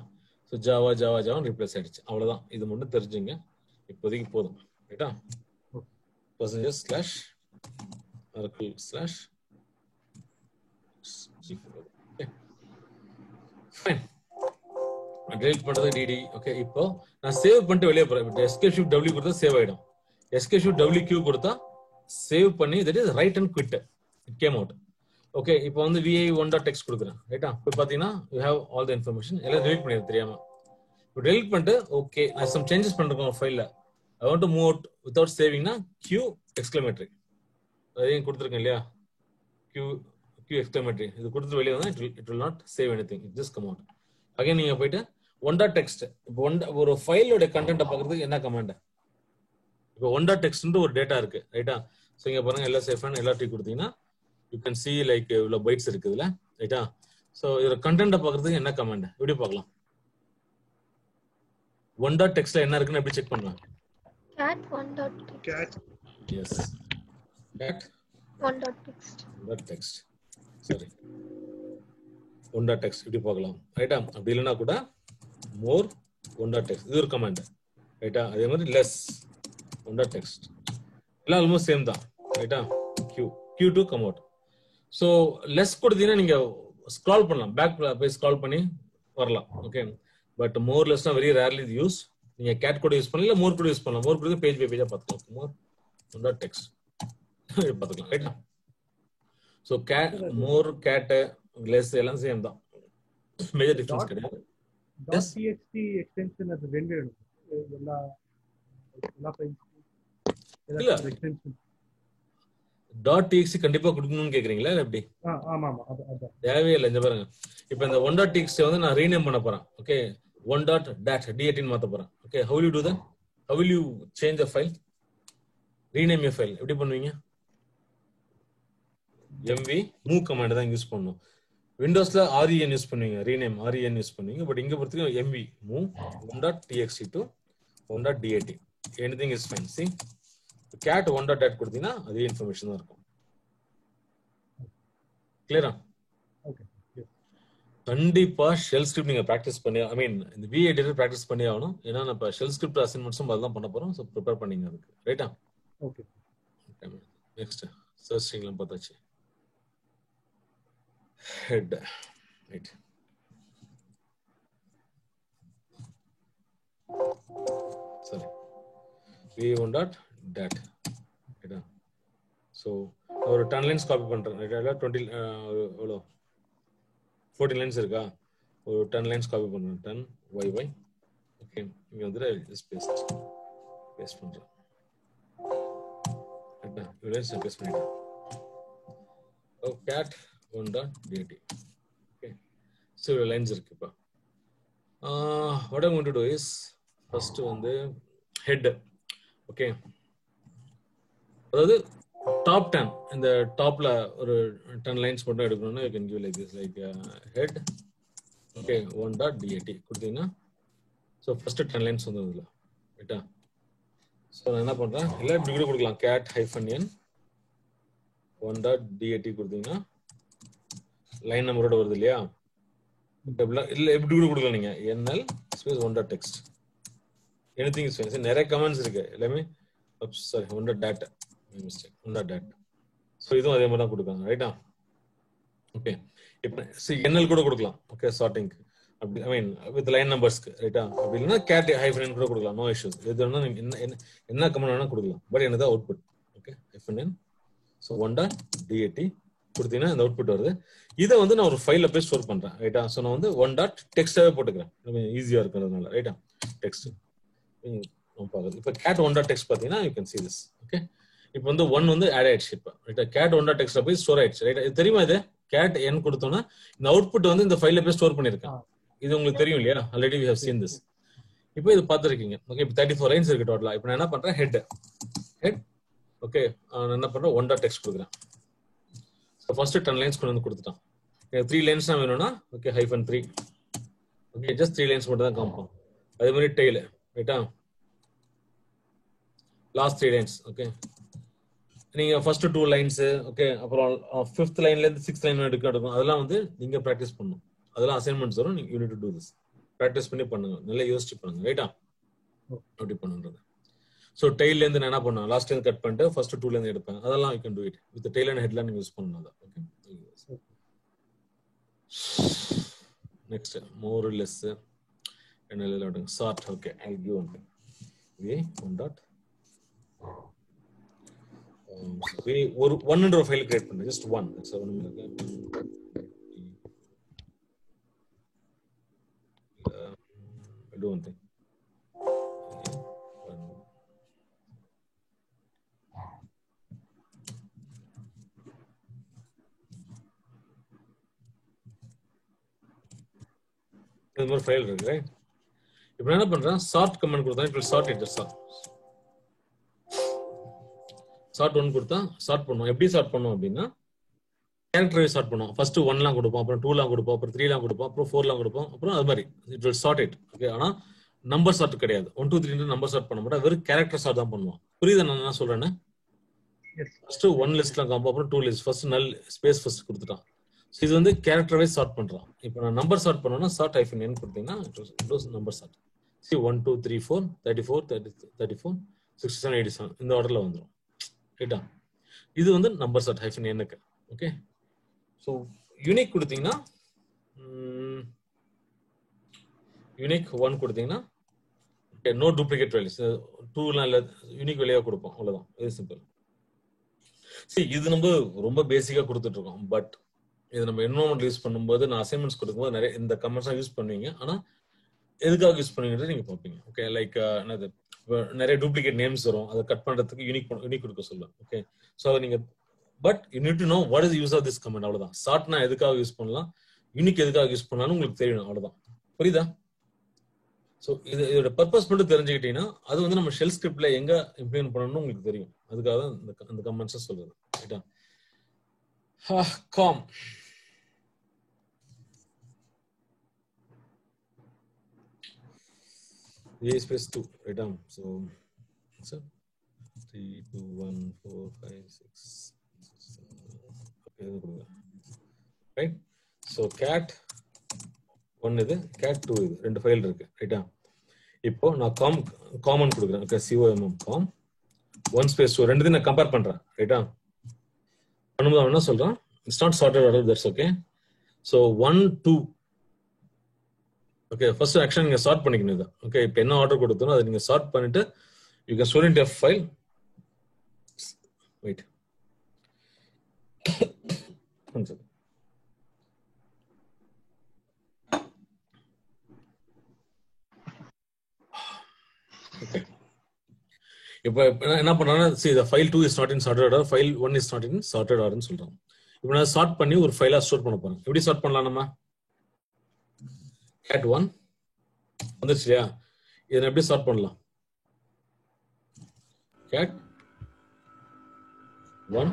So Java replace ஆயிடுச்சு. அவ்வளவுதான், இது மட்டும் தெரிஞ்சுங்க, இப்போதைக்கு போதும், ரைட்டா? percentage slash Oracle slash okay, fine. Delete பண்றது DD. Okay, இப்போ நான் சேவ் பண்ணிட்டு வெளியே போறேன். எஸ்கேப் ஷிஃப்ட் டபிள்யூ கொடுத்தா சேவ் ஆயிடும். எஸ்கேப் ஷிஃப்ட் டபிள்யூ கியூ கொடுத்தா சேவ் பண்ணி, that is right and quit, it came out. Okay, இப்போ வந்து vi one.txt கொடுக்குறேன், ரைட்டா? இப்போ பாத்தீங்கன்னா you have all the information. எல்லாம் டெலிட் பண்ணிடுறது தெரியாம. இப்போ டெலிட் பண்ணிட்டு ஓகே, நான் சம் சேஞ்சஸ் பண்ணிருக்கேன் ஃபைல்ல, I want to move out without சேவிங்னா கியூ எக்ஸ்க்ளமேட்டரி அதையும் கொடுத்துருக்கேன் இல்லையா? கியூ எக்ஸ்க்ளமேட்டரி இது கொடுத்துட்டு வெளியே வந்தா it will not save anything, it just come out. Again நீங்க போயிட்டு one.txt, இப்போ ஒரு ஃபைலோட கண்டென்ட்டை பார்க்கறதுக்கு என்ன கமாண்ட்? இப்போ one.txt ஒரு டேட்டா இருக்கு, ரைட்டா? ஸோ இங்க பாருங்க, LSFN LRT கொடுத்தீங்கன்னா யூ கேன் சி லைக் இவ்வளோ பைட்ஸ் இருக்குதுல, ரைட்டா? ஸோ இதோட கண்டென்ட்டை பார்க்கறதுக்கு என்ன கமாண்ட் எப்படி பார்க்கலாம்? one.txt என்ன இருக்குன்னு எப்படி செக் பண்ணலாம்? cat one.txt. Yes, cat one.txt. சரி, one.txt இப்படி பார்க்கலாம், ரைட்டா? அப்படி இல்லைன்னா கூட more one.txt, இது ஒரு கமாண்ட், ரைட்டா? அதே மாதிரி less one.txt, எல்லாம் ஆல்மோஸ்ட் சேம் தான், ரைட்டா? q2 come out. So less கொடுத்தீங்கன்னா நீங்க ஸ்க்ரால் பண்ணலாம், பேக் போய் ஸ்க்ரால் பண்ணி வரலாம். ஓகே, பட் மோர் லெஸ்னா வெரி ரேர்லி யூஸ். நீங்க கேட் கூட யூஸ் பண்ணலாம், இல்ல மோர் கூட யூஸ் பண்ணலாம். மோர் கூட பேஜ் பை பேஜா பார்த்துக்கலாம். மோர் one.txt பார்த்துக்கலாம், ரைட்டா? ஸோ கேட், மோர், கேட், லெஸ் எல்லாம் சேம் தான், மேஜர் டிஃபரன்ஸ் கிடையாது. .txt எக்ஸ்டென்ஷன் அது ரெண்டு எல்லா இல்ல .txt கண்டிப்பா கொடுக்கணும்னு கேக்குறீங்களா எப்படி? ஆமா ஆமா, அதான் தேவையே இல்லை. இந்த பாருங்க, இப்போ இந்த one.txt வந்து நான் ரீநேம் பண்ண போறேன். ஓகே, one.dat D18 மாத்த போறேன். Okay, how will you do that? How will you change the file? Rename you file எப்படி பண்ணுவீங்க? mv move command தான் யூஸ் பண்ணனும். விண்டோஸ்ல ren யூஸ் பண்ணுவீங்க, ரீநேம் ren யூஸ் பண்ணுவீங்க. பட் இங்க பொறுத்தவரைக்கும் mv move 1.txt to 1.dat anything is fine. see cat 1.dat கொடுத்தீங்கன்னா அதே இன்ஃபர்மேஷன் தான் இருக்கும். கிளியரா? ஓகே. கண்டிப்பா ஷெல் ஸ்கிரிப்ட் நீங்க பிராக்டிஸ் பண்ணி ஐ மீன் இந்த வி எடிட்டர் பிராக்டிஸ் பண்ணி ஆகணும். ஏன்னா நம்ம ஷெல் ஸ்கிரிப்ட் அசைன்மெண்ட்ஸும் அதெல்லாம் பண்ண போறோம். ஸோ ப்ரிப்பேர் பண்ணீங்க அதுக்கு. ரைட்டா? ஓகே. நெக்ஸ்ட் சர்ச் ஸ்ட்ரிங்லாம் பார்த்தாச்சு. Head right. சரி v1.dat ரைட்டா? ஸோ ஒரு 10 லைன்ஸ் காப்பி பண்றேன். ரைட்டா? 20 எவ்வளோ 14 லைன்ஸ் இருக்கா? ஒரு 10 லைன்ஸ் காப்பி பண்றேன். 10 yy ஓகே. இங்க வந்து ஜஸ்ட் பேஸ்ட் பண்றேன். ரைட்டா? லைன்ஸ் பேஸ்ட் பண்ணிட்டேன். ஓ cat 1.dat okay. So lines இருக்கு. இப்போ what I'm going to do is first வந்து head ஓகே. அதாவது டாப் 10 இந்த டாப்ல ஒரு 10 லைன்ஸ் மட்டும் எடுக்கணும்னா you can give like this like head okay 1.dat கொடுத்தீங்கன்னா ஸோ ஃபர்ஸ்ட் 10 லைன்ஸ் வந்து இதுல ரைட்டா? ஸோ நான் என்ன பண்றேன், இல்லை இப்படி கூட கொடுக்கலாம் cat -n 1.dat கொடுத்தீங்கன்னா லைன் நம்பரோட வருது இல்லையா? இல்லை எப்படி கூட கொடுக்கலாம் நீங்க nl space 1.text anything is fine. நிறைய கமெண்ட்ஸ் இருக்கு எல்லாமே. Sorry 1.dat mistake 1.dat. So இதுவும் அதே மாதிரி தான் கொடுக்காங்க. ரைட்டா? ஓகே. இப்போ nl கூட கொடுக்கலாம். ஓகே சார்ட்டிங் அப்படி ஐ மீன் வித் லைன் நம்பர்ஸ்க்கு. ரைட்டா? அப்படி இல்லைன்னா cat -n கூட கொடுக்கலாம். No issues. எது வேணா நீங்க என்ன கமெண்ட் வேணா கொடுக்கலாம். பட் எனக்கு தான் output. Okay -n so 1.dat கொடுத்தீங்கன்னா இந்த அவுட்புட் வருது. இதை வந்து நான் ஒரு ஃபைல்ல போய் ஸ்டோர் பண்றேன். ரைட்டா? ஸோ நான் வந்து 1.textவே போட்டுக்கிறேன். ஈஸியா இருக்கிறதுனால. ரைட்டா? டெக்ஸ்ட் இப்போ cat 1.text பார்த்தீங்கன்னா you can see this. Okay. இப்போ வந்து 1 வந்து ஆட் ஆயிடுச்சு. இப்போ ரைட்டா? cat 1.textல போய் ஸ்டோர் ஆயிடுச்சு. ரைட்டா? இது தெரியுமா? இது cat n கொடுத்தோம்னா இந்த அவுட்புட் வந்து இந்த ஃபைல்ல போய் ஸ்டோர் பண்ணிருக்கேன். இது உங்களுக்கு தெரியும் இல்லையா? Already we have seen this. இப்போ இது பார்த்துருக்கீங்க. ஓகே. இப்போ 34 லைன்ஸ் இருக்கு டோட்டலா. இப்போ நான் என்ன பண்றேன், ஹெட் ஓகே. நான் என்ன பண்றேன், 1.text கொடுக்குறேன். ஸோ ஃபர்ஸ்ட் 10 லைன்ஸ் கொண்டு வந்து கொடுத்துட்டான். 3 லைன்ஸ் தான் வேணும்னா ஓகே -3 ஓகே. ஜஸ்ட் 3 லைன்ஸ் மட்டும் தான் காமிப்போம். அதே மாதிரி டெய்ல் ரைட்டா? Last 3 lines okay. நீங்க ஃபர்ஸ்ட் 2 லைன்ஸ் ஓகே. அப்புறம் 5th லைன்ல இருந்து 6th லைன் எடுக்கும். அதெல்லாம் வந்து நீங்க ப்ராக்டிஸ் பண்ணணும். அதெல்லாம் அசைன்மெண்ட்ஸ் வரும். நீங்க you need to to this. Practice பண்ணி பண்ணுங்க. நல்லா யோசிச்சு பண்ணுங்க. ரைட்டா? அப்படி பண்ணுறது. ஸோ டெய்ல இருந்து நான் என்ன பண்ணுவேன், லாஸ்ட் இருந்து கட் பண்ணிட்டு ஃபர்ஸ்ட் 2ல இருந்து எடுப்பேன். அதெல்லாம் you can do it with tail and ஹெட்லாம் நீங்க யூஸ் பண்ணணும். அதை ஓகே. நெக்ஸ்ட் மோர் லெஸ் என்ன sort. Okay. I give one thing v1. ஒரு 1 ஃபைல் கிரியேட் பண்ணு. Just 1. That's one minute. do one thing. இது மாதிரி ஃபைல் இருக்கு. ரைட்? இப்போ என்ன பண்றேன், சார்ட் கமெண்ட் கொடுத்தா it will sort it. Sort 1 கொடுத்தா சார்ட் பண்ணுவோம். எப்படி சார்ட் பண்ணுவோம் அப்படின்னா கேரக்டர் வைஸ் சார்ட் பண்ணுவோம். ஃபர்ஸ்ட் 1லாம் கொடுப்போம், அப்புறம் 2லாம் கொடுப்போம், அப்புறம் 3லாம் கொடுப்போம், அப்புறம் 4லாம் கொடுப்போம், அப்புறம் அது மாதிரி it will sort it. Okay. ஆனா நம்பர் சார்ட் கிடையாது. 1 2 3 நம்பர் சார்ட் பண்ண மாட்டோம். வெறும் கேரக்டர் சார்ட் தான் பண்ணுவோம். புரியுதா நான் என்ன சொல்றேன்னு? ஃபர்ஸ்ட் 1 லிஸ்ட்லாம் காம்போ, அப்புறம் 2 list. First null space first கொடுத்துட்டான். ஸோ இது வந்து கேரக்டர் வைஸ் சார்ட் பண்றான். இப்போ நான் நம்பர் சார்ட் பண்ணோம்னா சார்ட் -n கொடுத்தீங்கன்னா நம்பர் சார்ட். சி 1 2 3 4 34 34 67 87 இந்த ஆர்டர்ல வந்துடும். ரைட்டா? இது வந்து நம்பர் சார்ட் -n-க்கு. ஓகே. ஸோ யூனிக் கொடுத்தீங்கன்னா யூனிக் 1 கொடுத்தீங்கன்னா நோ டூப்ளிகேட் வேல்யூஸ். 2லாம் இல்லை, யூனிக் வேல்யூவா கொடுப்போம். அவ்வளவுதான். Very simple. சரி, இது நம்ம ரொம்ப பேசிக்கா கொடுத்துட்டு இருக்கோம். பட் இது நம்ம என்வரான்மெண்ட் யூஸ் பண்ணும்போது, நான் அசைன்மெண்ட்ஸ் கொடுக்கும்போது நிறைய இந்த கமெண்ட்ஸ் யூஸ் பண்ணுவீங்க. ஆனா எதுக்காக யூஸ் பண்ணுவீங்கன்னு நீங்க பார்ப்பீங்க. ஓகே. லைக் என்னது, நிறைய டூப்ளிகேட் நேம்ஸ் வரும். அதை கட் பண்றதுக்கு யூனிக் கொடுக்க சொல்லுவேன். ஓகே. ஸோ அதை நீங்க but you need to know what is use of this command. அவ்வளவுதான். சார்ட்னா எதுக்காக யூஸ் பண்ணலாம், யூனிக் எதுக்காக யூஸ் பண்ணலாம்னு உங்களுக்கு தெரியணும். அவ்வளவுதான். புரியுதா? ஸோ இதோட பர்பஸ் மட்டும் தெரிஞ்சுக்கிட்டீங்கன்னா அது வந்து நம்ம ஷெல் ஸ்கிரிப்ட்ல எங்க இம்ப்ளிமெண்ட் பண்ணணும்னு உங்களுக்கு தெரியும். அதுக்காக தான் அந்த கமெண்ட்ஸை சொல்றது. ரைட்டா? Com A space 2, right? So, sir, 3, 2, 1, 4, 5, 6, 7, okay, right? So, cat 1 இது, cat 2 இது, ரெண்டு ஃபைல் இருக்கு, ரைட்டா? இப்போ நான் காமன் கொடுக்குறேன், ஓகே, COMM com 1 space 2 ரெண்டு நான் கம்பேர் பண்றேன், ரைட்டா? பண்ணும்போது என்ன சொல்றான்? It's not sorted order, that's okay. So 1, 2. Okay, first action நீங்க சார்ட் பண்ணிக்கணும் இதை. ஓகே, இப்போ என்ன ஆர்டர் கொடுத்தோம் அதை நீங்க சார்ட் பண்ணிட்டு you can store into a file. Wait, okay, இப்போ என்ன பண்றாங்கன்னா, see the file 2 is not in sorted order, file 1 is not in sorted order ன்னு சொல்றோம். இப்போ நான் சார்ட் பண்ணி ஒரு ஃபைலா ஸ்டோர் பண்ண போறேன். எப்படி சார்ட் பண்ணலாம் நம்ம? cat 1 வந்துருச்சு இல்லையா? இதை எப்படி சார்ட் பண்ணலாம்? cat 1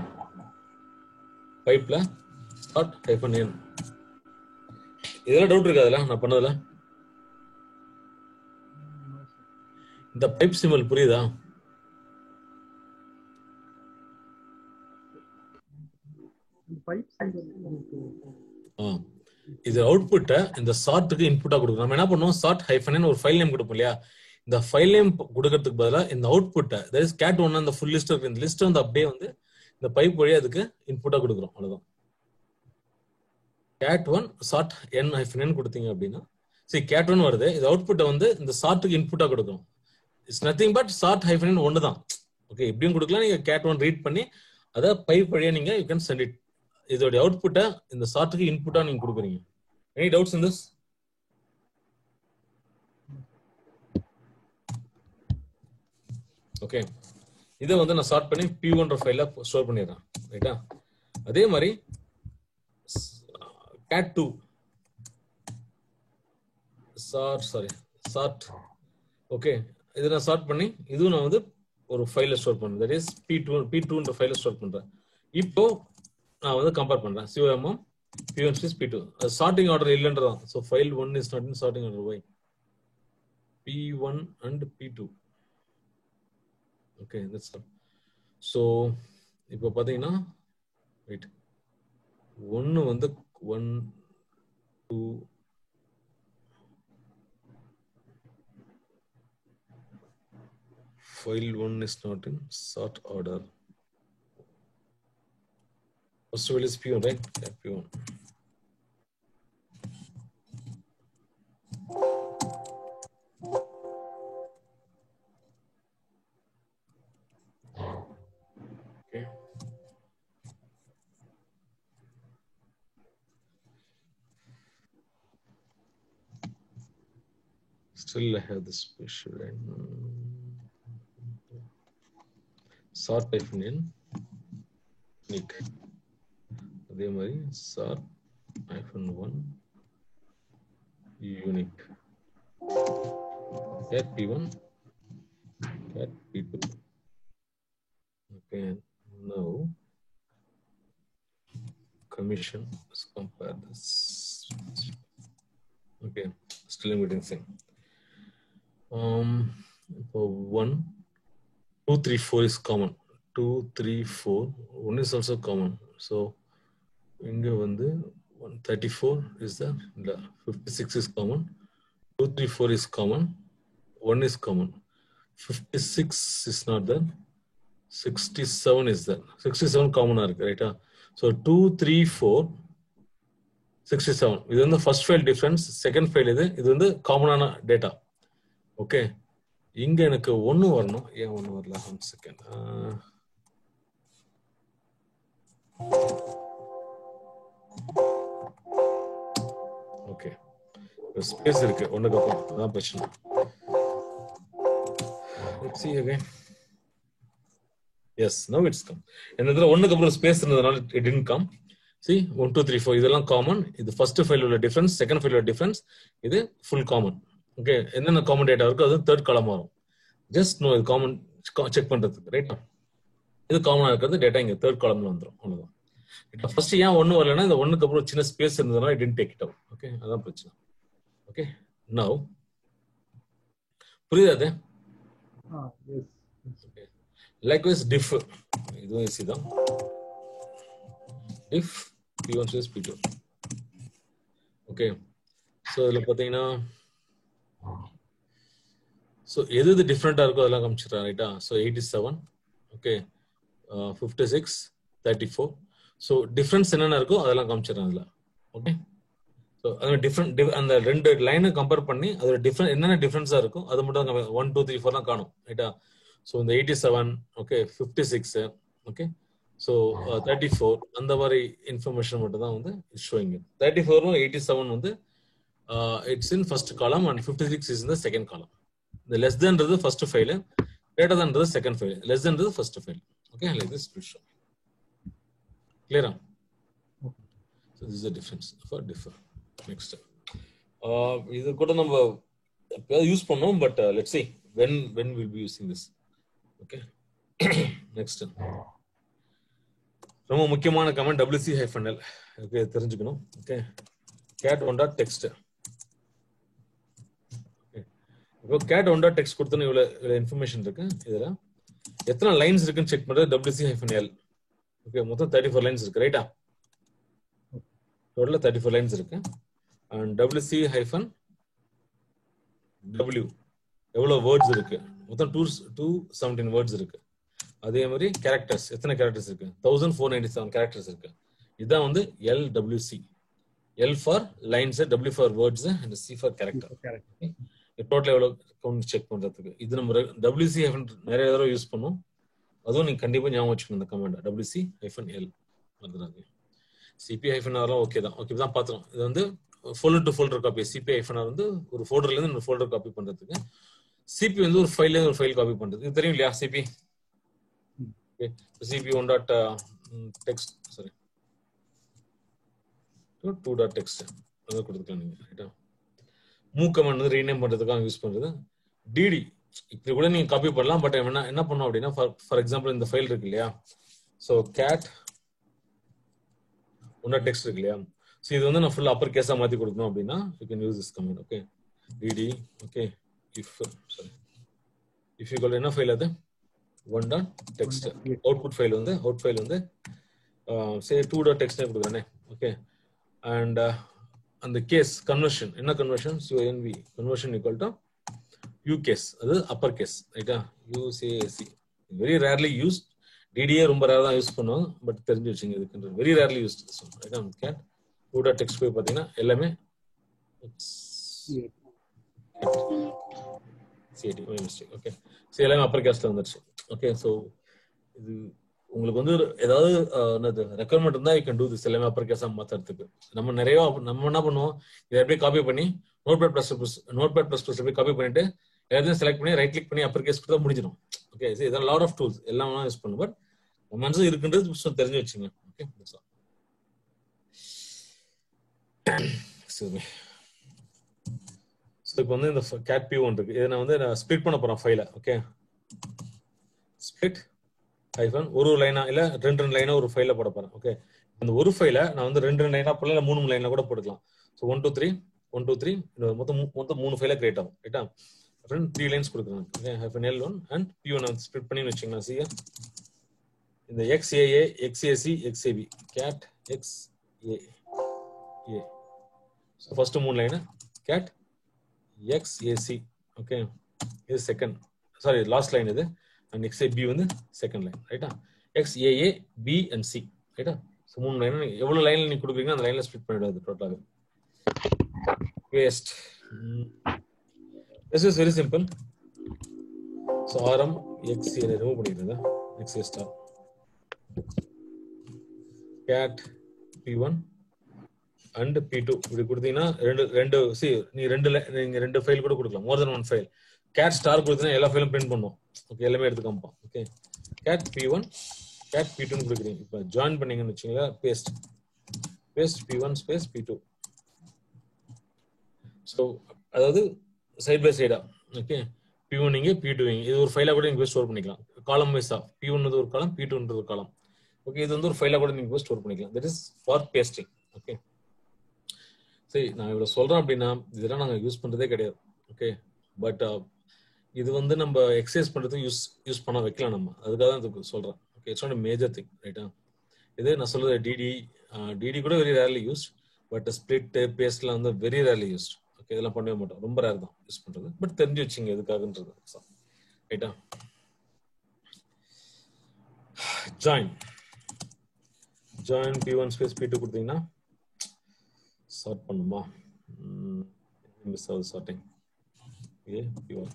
பைப்ல சார்ட் -n. இதெல்லாம் டவுட் இருக்கா அதெல்லாம் நான் பண்ணதுல? இந்த பைப் சிம்பிள் புரியுதா? இது அவுட்புட்டை இந்த சார்ட்டுக்கு இன்புட்டா கொடுக்கும். நம்ம என்ன பண்ணுவோம்? சார்ட் -n ஒரு ஃபைல் நேம் கொடுப்போம் இல்லையா? இந்த ஃபைல் நேம் கொடுக்கறதுக்கு பதிலா இந்த அவுட்புட்டை, தட் இஸ் cat 1 அந்த ஃபுல் லிஸ்ட் இருக்கு, இந்த லிஸ்ட் வந்து அப்படியே வந்து இந்த பைப் வழியா அதுக்கு இன்புட்டா கொடுக்குறோம். அவ்வளவுதான். cat 1 சார்ட் n-n கொடுத்தீங்க அப்படின்னா, சரி cat 1 வருது, இது அவுட்புட்டை வந்து இந்த சார்ட்டுக்கு இன்புட்டா கொடுக்கும். It's nothing but sort -n ஒன்று தான். ஓகே, இப்படியும் கொடுக்கலாம். நீங்க cat 1 ரீட் பண்ணி அதை பைப் வழியா நீங்க யூ கேன் சென்ட் இட். இதோட அவுட்புட்டை இந்த சார்ட்டுக்கு இன்புட்டா நீங்க கொடுக்குறீங்க. Any doubts in this? Okay, இதை வந்து நான் சார்ட் பண்ணி P1 ஃபைல்ல ஸ்டோர் பண்ணிடுறேன், ரைட்டா? அதே மாதிரி cat 2 சார்ட் ஓகே, இதை நான் சார்ட் பண்ணி இதுவும் நான் வந்து ஒரு ஃபைல ஸ்டோர் பண்றேன், தட் இஸ் P2 ஃபைல ஸ்டோர் பண்றேன். இப்போ நான் வந்து கம்பேர் பண்றேன் COMM P1 space P2. Sorting order இல்லைன்றதான். So file 1 is not in sorting order. Why? P1 and P2. Okay, that's all. So இப்போ பார்த்தீங்கன்னா வெயிட், 1 வந்து 1 2 file 1 is not in sort order. First file is P1, right? Yeah, P1. Okay. Still I have this special sort -n unique. அதே மாதிரி sort -1 unique. Cat P1, cat P2. Okay, now commission. Let's compare this. Okay, still I'm getting same. For 1, 2, 3, 4 is common. 2, 3, 4. 1 is also common. So, இங்க வந்து 134 is there. 56 is common. 2, 3, 4 is common. 1 is common. 56 is not there. 67 is there. 67 common இருக்கு, ரைட்டா? So 2, 3, 4, 67. இது வந்து first file difference, second file இது வந்து காமனான data. Okay, இங்க எனக்கு 1 வரணும். ஏன் 1 வரல? 1 செகண்ட். ஓகே, ஸ்பேஸ் இருக்கு ஒண்ணுக்கு அப்புறம், அதான் பிரச்சனை. Let's see again. Yes, now it's come. இந்த இடத்துல ஒண்ணுக்கு அப்புறம் ஸ்பேஸ் இருந்ததனால it didn't come. See, 1, 2, 3, 4 இதெல்லாம் காமன். இது ஃபர்ஸ்ட் ஃபைல் உள்ள டிஃபரன்ஸ், செகண்ட் ஃபைல் உள்ள டிஃபரன்ஸ், இது ஃபுல் காமன். ஓகே, என்னென்ன காமன் டேட்டா இருக்கோ அது தேர்ட் காலம் வரும். ஜஸ்ட் நோ இது காமன் செக் பண்றதுக்கு, ரைட்டா? இது காமனா இருக்கிறது டேட்டா இங்க தேர்ட் காலம்ல வந்துடும். அவ்வளவுதான். ஃபர்ஸ்ட் ஏன் ஒன்னு வரலன்னா இந்த ஒன்னுக்கு அப்புறம் சின்ன ஸ்பேஸ் இருந்ததுனால I didn't take it out. Okay, அதான் பிரச்சனை. ஓகே, நவ புரியுதா அது? லைக்வைஸ் டிஃப் இதுவும் ஈஸி தான். டிஃப் p1 space p2. Okay, so இதில் பார்த்தீங்கன்னா ஸோ எது டிஃப்ரெண்டா இருக்கோ அதெல்லாம் காமிச்சிடுறேன், ரைட்டா? So 87, okay, 56, 34. ஸோ டிஃப்ரென்ஸ் என்னென்ன இருக்கோ அதெல்லாம் காமிச்சிடுறேன் அதில். ஓகே, ஸோ அது டிஃப்ரெண்ட் அந்த ரெண்டு லைனை கம்பேர் பண்ணி அதோட டிஃப்ரெண்ட் என்னென்ன டிஃப்ரென்ஸாக இருக்கும் அது மட்டும் 1 2 3 4 காணும், ரைட்டா? ஸோ இந்த 87, ஓகே, 56, ஓகே, ஸோ 34 அந்த மாதிரி இன்ஃபர்மேஷன் மட்டும் தான் வந்து ஷோயிங். 34 87 வந்து it's in first column and 56 is in the second column. இந்த லெஸ் தென்றது ஃபர்ஸ்ட் ஃபைல், கிரேட்டர் தென்றது செகண்ட் ஃபைல், லெஸ் தென்றது first file. Okay, like this will show. கிளியரா? So this is the difference for differ. Next, இது கூட நம்ம எப்பயாவது use பண்ணோம், but let's see when we'll be using this. Okay, next, ரொம்ப முக்கியமான கமெண்ட் wc-l. ஓகே, தெரிஞ்சுக்கணும். Okay, cat1.text. ஓகே, இப்போ cat1.text கொடுத்தோன்னு இவ்வளவு இன்ஃபர்மேஷன் இருக்கு. இதுல எத்தனை லைன்ஸ் இருக்குன்னு செக் பண்றது wc-l. ஓகே, மொத்தம் 34 லைன்ஸ் இருக்கு, ரைட்டா? டோட்டலா 34 லைன்ஸ் இருக்கு. அண்ட் wc-w எவ்வளவு வேர்ட்ஸ் இருக்கு? மொத்தம் 217 வேர்ட்ஸ் இருக்கு. அதே மாதிரி கேரக்டர்ஸ் எத்தனை கேரக்டர்ஸ் இருக்கு? 1497 கேரக்டர்ஸ் இருக்கு. இதுதான் வந்து LWC. L for lines, W for words and C for character. Total எவ்வளவு கவுண்ட் செக் பண்றதுக்கு இது நம்ம wc- நிறைய தடவை யூஸ் பண்ணோம். அதுவும் நீங்க கண்டிப்பா ஞாபகம் வச்சுக்கணும் இந்த கமாண்ட் wc-l. மறந்துடாதீங்க. cp-r ஓகே தான். ஓகே தான் பார்த்தோம். இது வந்து folder to folder copy. cp-r வந்து ஒரு ஃபோல்டர்ல இருந்து இன்னொரு ஃபோல்டர் காப்பி பண்றதுக்கு, cp வந்து ஒரு ஃபைல்ல இருந்து ஒரு ஃபைல் காப்பி பண்றது. இது தெரியும் இல்லையா? cp okay, cp1.text sorry 2.text அத கொடுத்துக்கலாம் நீங்க, ரைட்டா? மூவ் கமாண்ட் வந்து ரீநேம் பண்றதுக்காக யூஸ் பண்றது. dd இப்படி கூட நீங்க காப்பி பண்ணலாம், பட் என்ன பண்ணோம் அப்படின்னா ஃபார் எக்ஸாம்பிள் இந்த ஃபைல் இருக்கு இல்லையா? ஸோ cat1.text இருக்கு இல்லையா? ஸோ இது வந்து நான் ஃபுல் அப்பர் கேஸா மாத்தி கொடுக்கணும் அப்படின்னா you can use this command. Okay, dd okay if என்ன ஃபைல் அது 1.text அவுட்புட் ஃபைல் வந்து say 2.text கொடுக்குறேனே. ஓகே, அண்ட் அந்த கேஸ் கன்வர்ஷன் என்ன conversion? CONV conversion equal to you case, அது அப்பர் கேஸ், ரைட்டா? UCAC very rarely used. DDA ரொம்ப rare தான் use பண்ணுவாங்க, பட் தெரிஞ்சு வச்சுங்க இதுக்கு வெரி ரேர்லி யூஸ்ட். ரைட்டா? cat 2.text போய் பார்த்தீங்கன்னா எல்லாமே CAT மிஸ்டேக். ஓகே, ஸோ எல்லாமே அப்பர் கேஸ்ல வந்துருச்சு. ஓகே, ஸோ இது உங்களுக்கு வந்து ஏதாவது ரெக்குவயர்மெண்ட் இருந்தா யூ கேன் டூ திஸ். எல்லாமே அப்பர் கேஸா மாத்துறதுக்கு நம்ம என்ன பண்ணுவோம், இதை அப்படியே காப்பி பண்ணி நோட்பேட் பிளஸ் போய் காப்பி பண்ணிட்டு எல்லாத்தையும் செலக்ட் பண்ணி ரைட் கிளிக் பண்ணி அப்பர் கேஸ் கொடுத்தா முடிஞ்சிடும். ஓகே, இதெல்லாம் லாட் ஆஃப் டூல்ஸ் எல்லாம் யூஸ் பண்ணும், பட் மனசு இருக்குன்றது தெரிஞ்சு வச்சுங்க. ஓகே, இப்போ வந்து இந்த cat p1 இருக்கு. இதை நான் வந்து ஸ்ப்ளிட் பண்ண போறேன் ஃபைலை. ஓகே, ஸ்ப்ளிட் ஹைஃபன் ஒரு லைனா இல்ல ரெண்டு லைனா ஒரு ஃபைல போட போறேன். ஓகே, அந்த ஒரு ஃபைலை நான் வந்து ரெண்டு லைனா போடல, இல்ல 3 லைனா கூட போட்டுக்கலாம். ஸோ 1 2 3 மொத்தம் 3 ஃபைல கிரியேட் ஆகும், ரைட்டா? 3 லைன்ஸ் கொடுக்குறேன். Okay, hyphen l1 and p1 split பண்ணி வச்சுக்கலாம். சி இந்த XAA XAC XAB cat XAA. So first 3 line cat XAC. Okay, இது செகண்ட், சாரி லாஸ்ட் லைன் இது. அண்ட் XAB வந்து செகண்ட் லைன், ரைட்டா? XAA B and C, ரைட்டா? So 3 line எவ்வளவு லைன்ல நீங்க கொடுக்குறீங்க அந்த லைன்ல ஸ்ப்ளிட் பண்ணிடுறது டோட்டலாக. Paste. This is very simple. So RM XA remove பண்ணிடுறது. XA star cat p1 and p2 இப்படி கொடுத்தீங்கன்னா நீங்க ரெண்டு ஃபைல் கூட கொடுக்கலாம், more than one file. cat star கொடுத்தீங்கன்னா எல்லா ஃபைலும் பிரிண்ட் பண்ணும். ஓகே, எல்லாமே எடுத்து காமிப்போம். Okay, cat p1 cat p2 கொடுக்குறீங்க. இப்போ ஜாயின் பண்ணீங்கன்னு வச்சுங்களா, paste p1 space p2. So அதாவது சைட் பை சைடா. ஓகே, P1 இங்க P2 இங்க. இது ஒரு ஃபைலா கூட நீங்க ஸ்டோர் பண்ணிக்கலாம். காலம் வைஸா P1 ஒரு காலம், P2 ஒரு காலம். ஓகே, இது வந்து ஒரு ஃபைலா கூட நீங்க ஸ்டோர் பண்ணிக்கலாம். That is for pasting. Okay, சரி நான் இவ்வளவு சொல்றேன் அப்படின்னா இதெல்லாம் நாங்க யூஸ் பண்றதே கிடையாது. ஓகே, பட் இது வந்து நம்ம எக்ஸசைஸ் பண்றதுக்கு யூஸ் பண்ண வைக்கலாம் நம்ம. அதுக்காக தான் இதுக்கு சொல்றேன். Okay, it's not a major thing, ரைட்டா? இது நான் சொல்றது டிடி கூட very rarely used, but split பேஸ்ட்லாம் வந்து வெரி ரேர்லி யூஸ்ட். ஓகே, இதெல்லாம் பண்ணவே மாட்டோம், ரொம்ப ரேர் தான் யூஸ் பண்றது. பட் தெரிஞ்சு வச்சுங்க எதுக்காகன்றது, ரைட்டா? ஜாயின் P1 ஸ்பேஸ் P2 கொடுத்தீங்கன்னா சார்ட் பண்ணுமா? மிஸ் ஆகுது sorting. P1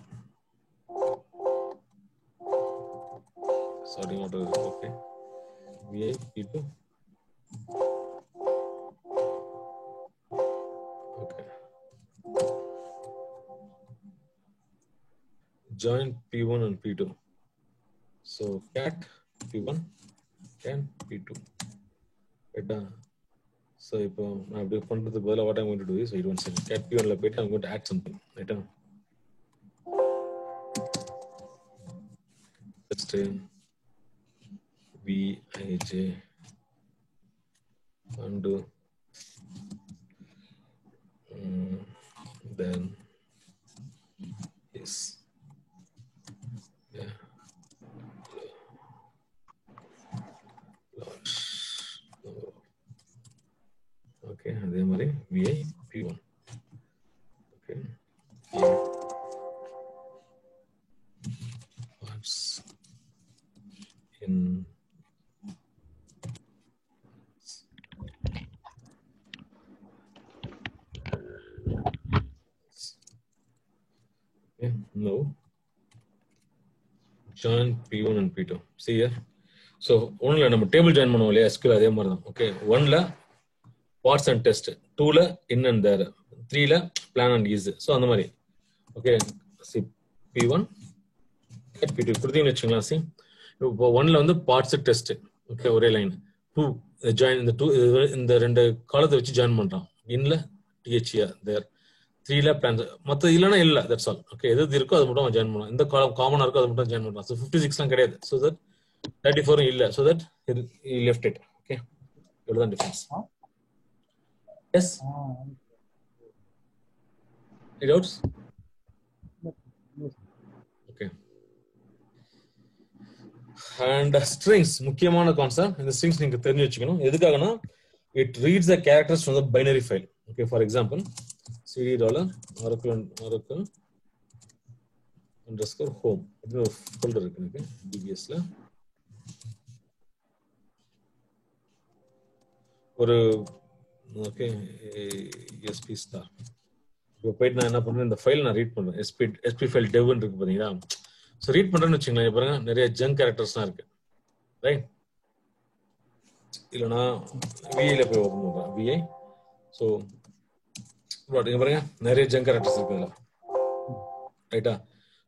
sorting order is okay. VI P2. Okay. Join P1 and P2. So cat P1 and P2. Right. So if I have to find the ball, what I'm going to do is wait 1 second. Cat P1 la I'm going to add something. Right. Just Vij undo then yes, yeah, launch. Okay, அதே மாதிரி vi P1. Okay, parts in no, join P1 and P2. See here. So ஒன்ல நம்ம table join பண்ணுவோம் இல்லையா, SQL அதே மாதிரி தான். Okay, 1ல parts and test, 2ல in and there, 3ல plan and use. ஸோ அந்த மாதிரி. ஓகே, see P1 P2 கொடுத்தீங்கன்னு வச்சுங்களா. see இப்போ 1ல வந்து பார்ட்ஸ் டெஸ்ட். ஓகே, ஒரே லைன். 2 ஜாயின், இந்த ரெண்டு காலத்தை வச்சு ஜாயின் பண்றான். இன்ல THER there, 3ல பிளான், மற்ற இல்லைன்னா இல்லை, தட்ஸ் ஆல். ஓகே, எது இருக்கோ அது மட்டும் ஜாயின் பண்ணலாம். இந்த காலம் காமனா இருக்கோ அது மட்டும் ஜாயின் பண்ணலாம். ஸோ 56லாம் கிடையாது. ஸோ தட் 34 இல்லை. So that he left it. Okay, இவ்வளவுதான் difference. Yes, any doubts? Okay, and strings முக்கியமான கான்செப்ட். இந்த ஸ்ட்ரிங்ஸ் நீங்க தெரிஞ்சு வச்சுக்கணும். எதுக்காகனா it reads the characters from the binary file. Okay, for example cd $oracle underscore home அப்படின்னு ஒரு ஃபோல்டர் இருக்கு எனக்கு DBSல. ஒரு ஓகே SP ஸ்டார். இப்போ போயிட்டு நான் என்ன பண்றேன், இந்த ஃபைல் நான் ரீட் பண்றேன். SP ஃபைல் டெவ்னு இருக்கு பாத்தீங்களா. ஸோ ரீட் பண்றேன்னு வச்சுங்களேன், பாருங்க நிறைய ஜங்க் கேரக்டர்ஸ்லாம் இருக்கு, ரைட்? இல்லைன்னா விஐல போய் ஓப்பன் பண்றேன், விஐ. ஸோ இங்க பாருங்க நிறைய ஜங்க் கேரக்டர்ஸ் இருக்குல்ல, ரைட்டா?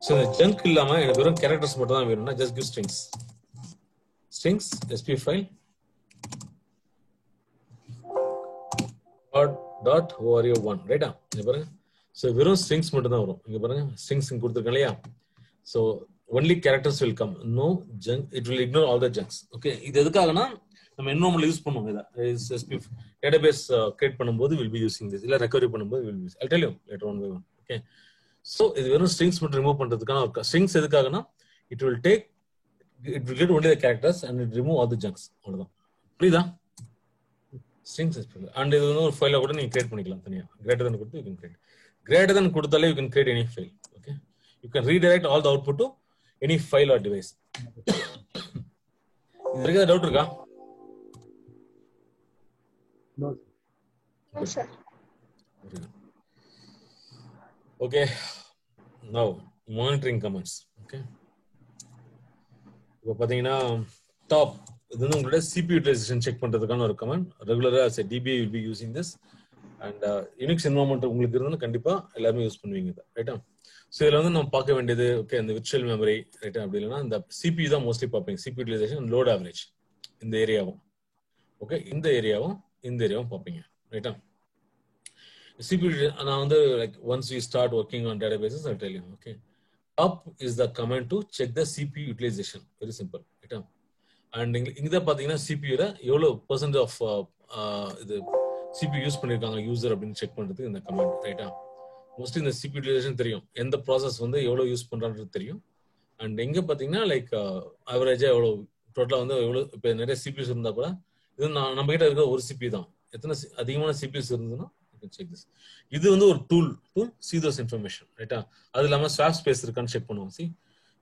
ஸோ இந்த ஜங்க் இல்லாம எனக்கு வெறும் கேரக்டர்ஸ் மட்டும் தான் வேணும்னா just give strings SP file .oro1, ரைட்டா? இங்க பாருங்க. ஸோ வெறும் ஸ்ட்ரிங்ஸ் மட்டும் தான் வரும். இங்க பாருங்க ஸ்ட்ரிங்ஸ் கொடுத்துருக்கேன் இல்லையா. So only characters will come, no junk. It will ignore all the junks. Okay, இது எதுக்காகனா நம்ம என்வரான்மென்ட்ல யூஸ் பண்ணுவோம். இதை SP டேட்டாபேஸ் கிரியேட் பண்ணும்போது வில் பி யூசிங் திஸ், இல்ல ரெக்கவரி பண்ணும்போது will use. I'll tell you later on by one. Okay, so இது வெறும் ஸ்ட்ரிங்ஸ் மட்டும் ரிமூவ் பண்றதுக்கான. ஸ்ட்ரிங்ஸ் எதுக்காகனா it will get only the characters and it remove all the junks. அவ்வளவுதான். புரியுதா? Strings and இது வந்து ஒரு ஃபைலை கூட நீங்க கிரியேட் பண்ணிக்கலாம் தனியா. கிரேட்டர் தென் கொடுத்து you can create. Greater than கொடுத்தாலே you can create any file. Okay, you can redirect all the output to any file or device. இதுக்கு ஏதாவது டவுட் இருக்கா? No, sir. Okay, now monitoring commands. Okay, இப்போ பாத்தீங்கன்னா top இது வந்து உங்களோட CPU utilisation check பண்றதுக்கான ஒரு கமாண்ட். ரெகுலரா as a DBA will be using this and Unix environment உங்களுக்கு இருந்தா கண்டிப்பா எல்லாரும் யூஸ் பண்ணுவீங்க இத, ரைட்டா? சோ இதுல வந்து நம்ம பார்க்க வேண்டியது ஓகே இந்த விர்ச்சுவல் மெமரி, ரைட்டா? அப்படி இல்லனா இந்த CPU தான் மோஸ்ட்லி பார்ப்பீங்க. CPU யூட்டிலைசேஷன், லோட் ஆவரேஜ், இந்த ஏரியாவும் ஓகே, இந்த ஏரியாவும் பார்ப்பீங்க, ரைட்டா? CPU நான் வந்து like once we start working on databases I'll tell you. Okay, top is the command to check the CPU utilization. Very simple, right? And இங்க பாத்தீங்கன்னா CPU ல எவ்வளவு percent of இது CPU யூஸ் பண்ணிருக்காங்க யூசர் அப்படின்னு check பண்றதுக்கு இந்த command, ரைட்டா? மோஸ்ட்லி இந்த CPU utilization தெரியும், எந்த ப்ராசஸ் வந்து எவ்வளவு யூஸ் பண்றான்றது தெரியும். அண்ட் எங்க பாத்தீங்கன்னா லைக் ஆவரேஜா எவ்வளவு டோட்டலா வந்து எவ்வளவு, இப்போ நிறைய சிபியூஸ் இருந்தா கூட இது நம்ம கிட்ட இருக்க ஒரு சிபி தான், எத்தனை அதிகமான சிபியூஸ் இருந்ததுன்னா செக் திஸ். இது வந்து ஒரு tool to see those information, ரைட்டா? அது இல்லாம ஸ்வாப் ஸ்பேஸ் இருக்கான்னு செக் பண்ணுவோம். சி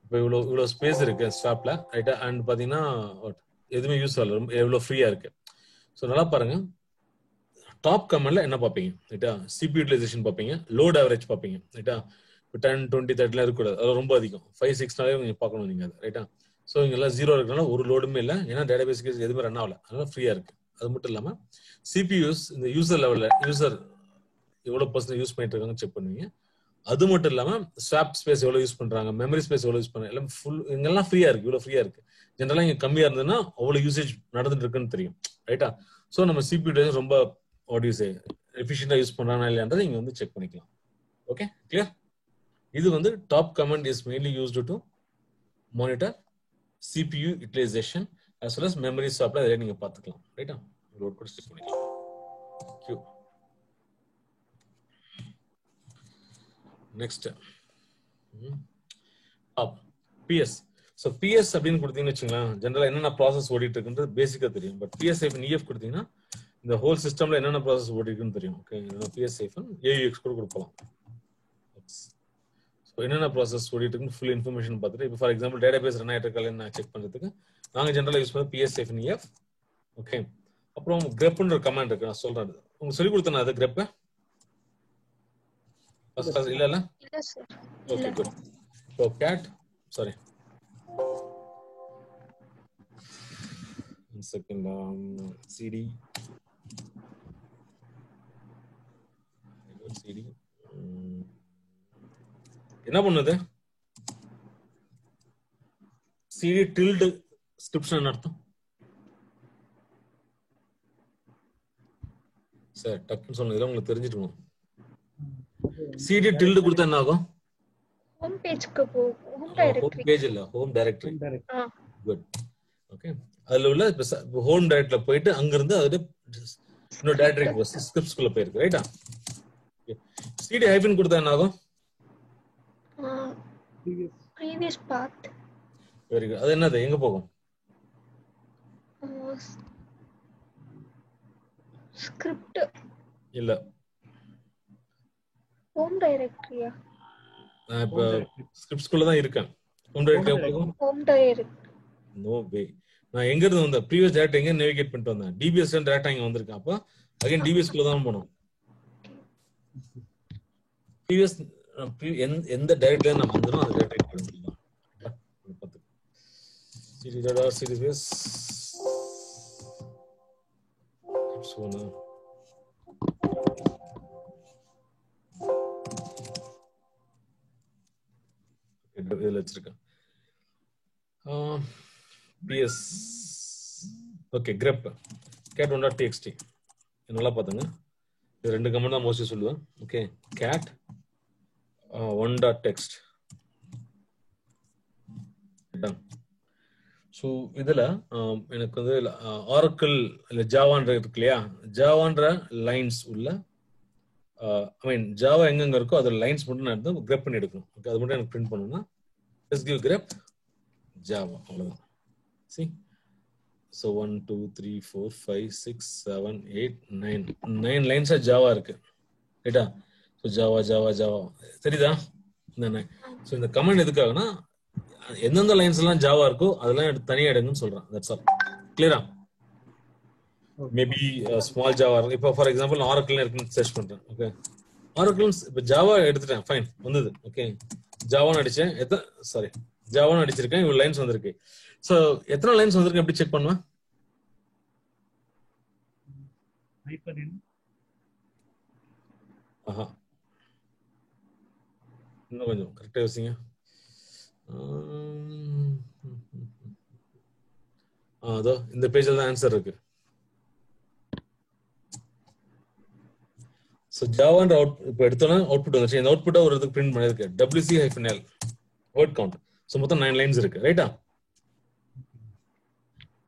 இப்போ இவ்வளவு ஸ்பேஸ் இருக்கு ஸ்வாப்ல, ரைட்டா? அண்ட் பாத்தீங்கன்னா எதுவுமே யூஸ் ஆகல, எவ்வளவு ஃப்ரீயா இருக்கு. ஸோ நல்லா பாருங்க, டாப் கமெண்ட்ல என்ன பார்ப்பீங்க, ரைட்டா? சிபி யூட்டிலைசேஷன் பார்ப்பீங்க, லோட் ஆவரேஜ் பார்ப்பீங்க, ரைட்டா? 10, 20, 30 இருக்கக்கூடாது, அது ரொம்ப அதிகம். 5, 6 நீங்க பார்க்கணும் நீங்க அது, ரைட்டா? ஸோ இங்கெல்லாம் 0 இருக்கனால ஒரு லோடுமே இல்லை, ஏன்னா டேட்டாபேஸ் எதுவுமே ரன் ஆகல, அதனால ஃப்ரீயா இருக்கு. அது மட்டும் இல்லாம சிபியூஸ் இந்த யூசர் லெவல்ல யூசர் எவ்வளவு பர்சன்ட் யூஸ் பண்ணிட்டு இருக்காங்க செக் பண்ணுவீங்க. அது மட்டும் இல்லாம ஸ்வாப் ஸ்பேஸ் எவ்வளவு யூஸ் பண்றாங்க, மெமரி ஸ்பேஸ் எவ்வளவு யூஸ் பண்றாங்க, எல்லாம் ஃபுல் இங்கெல்லாம் ஃப்ரீயா இருக்கு, இவ்வளவு ஃப்ரீயா இருக்கு. ஜென்ரலா இங்க கம்மியா இருந்ததுன்னா அவ்வளவு யூசேஜ் நடந்துட்டு இருக்குன்னு தெரியும், ரைட்டா? ஸோ நம்ம சிபியூ ரொம்ப வாட் யூ சே எஃபிஷியண்டா யூஸ் பண்றானா இல்லையான்றதை இங்க வந்து செக் பண்ணிக்கலாம். Okay, clear? இது வந்து top comment is mainly used to monitor CPU utilization as well as memory swap. அதை நீங்க பார்த்துக்கலாம், ரைட்டா? லோட் கூட செக் பண்ணிக்கலாம். Q. Next PS. So PS அப்படின்னு கொடுத்தீங்கன்னு வச்சுங்களேன், ஜென்ரலா என்னென்ன ப்ராசஸ் ஓடிட்டு இருக்குன்றது பேசிக்கா தெரியும். பட் PS-EF கொடுத்தீங்கன்னா இந்த ஹோல் சிஸ்டம்ல என்னென்ன ப்ராசஸ் ஓடி இருக்குன்னு தெரியும். ஓகே, PS-AUX கூட கொடுக்கலாம். ஸோ என்னென்ன ப்ராசஸ் ஓடிட்டு இருக்குன்னு ஃபுல் இன்ஃபர்மேஷன் பார்த்துட்டு, இப்போ ஃபார் எக்ஸாம்பிள் டேட்டாபேஸ் ரன் ஆகிட்டு இருக்கான்னு நான் செக் பண்றதுக்கு நாங்கள் ஜென்ரலா யூஸ் பண்ணுறது PS-EF. ஓகே, அப்புறம் grepன்ற கமாண்ட் இருக்கு, நான் சொல்றேன். உங்களுக்கு சொல்லி கொடுத்தேன் அது grep இல்ல இல்ல சார். Okay good. So cat sorry second CD என்ன பண்ணுது? CD tilde ஸ்கிரிப்ஷன் அர்த்தம் சார், டக்குன்னு சொன்னது உங்களுக்கு தெரிஞ்சிருக்கணும். CD tilde கொடுத்தா என்ன ஆகும்? ஹோம் பேஜ்க்கு போகும். Home home directory. பேஜ் இல்ல, ஹோம் டைரக்டரி. குட். ஓகே, அதுல உள்ள ஹோம் டைரக்டரியில போயிட்டு அங்கிருந்து அது இன்னொரு டைரக்டரி ஸ்கிரிப்ட்ஸ்குள்ள போயிருக்கு, ரைட்டா? CD ஹைபன் கொடுத்தா என்ன ஆகும்? previous path. Very good. அது என்னது, எங்க போகும்? ஸ்கிரிப்ட் இல்ல, ஹோம் டைரக்டரியா? நான் இப்ப ஸ்கிரிப்ட்ஸ்குள்ள தான் இருக்கேன். ஹோம் டைரக்டரி போகும்? Home directory. No way. நான் எங்க இருந்து வந்தேன்? ப்ரீவியஸ் டேரக்டரி எங்க நேவிகேட் பண்ணிட்டு வந்தேன்? DBS டேரக்டா இங்க வந்திருக்கேன். அப்ப அகைன் DBS குள்ள தான் போணும். ப்ரீவியஸ் எந்த டைரக்டரியில நான் வந்துரும் அந்த டைரக்டரி போயிடலாம். CD radar CDBS சோனா இதுல வச்சிருக்கேன். PS ஓகே, grep cat1.txt நல்லா பாத்துங்க. இது ரெண்டு கமெண்ட் தான் மோஸ்ட்லி சொல்லுவேன். Okay, cat 1.text. ஸோ இதுல எனக்கு வந்து ஆரக்கிள் இல்ல ஜாவான்ற இருக்கு இல்லையா, ஜாவான்ற லைன்ஸ் உள்ள ஐ மீன் ஜாவா எங்கெங்க இருக்கோ அதோட லைன்ஸ் மட்டும் நான் எடுத்து grep பண்ணி எடுக்கணும். ஓகே, அது மட்டும் எனக்கு பிரிண்ட் பண்ணணும்னா just give grep java, அவ்வளவுதான். see so 1 2 3 4 5 6 7 8 9 லைன்ஸ் ஜாவா இருக்கு, ரைட்டா? ஸோ ஜாவா ஜாவா ஜாவா தெரியுதா? ஸோ இந்த கமெண்ட் எதுக்காகனா எந்தெந்த லைன்ஸ் எல்லாம் ஜாவா இருக்கோ அதெல்லாம் எடுத்து தனியா எடுங்கன்னு சொல்றேன். That's all. கிளியரா? மேபி ஸ்மால் ஜாவா இருக்கு. இப்போ ஃபார் எக்ஸாம்பிள் நான் ஆரக்கிள் இருக்குன்னு சர்ச் பண்றேன். ஓகே, ஆரக்கிள் இப்போ ஜாவா எடுத்துட்டேன், ஃபைன் வந்தது. ஓகே, ஜாவான்னு அடிச்சேன், ஜாவான்னு அடிச்சிருக்கேன், இவ்வளவு லைன்ஸ் வந்திருக்கு. ஸோ எத்தனை லைன்ஸ் வந்திருக்கு எப்படி செக் பண்ணுவேன்? ஆஹா, இன்னும் கொஞ்சம் கரெக்டா யோசிங்க. அதோ இந்த பேஜ்ல தான் ஆன்சர் இருக்கு. ஸோ ஜாவான்ற இப்போ எடுத்தோன்னா அவுட்புட் வந்துச்சு. இந்த அவுட்புட்டா ஒரு இதுக்கு பிரிண்ட் பண்ணிருக்கு WC-L வேர்ட் கவுண்ட். ஸோ மொத்தம் 9 லைன்ஸ் இருக்கு ரைட்டா.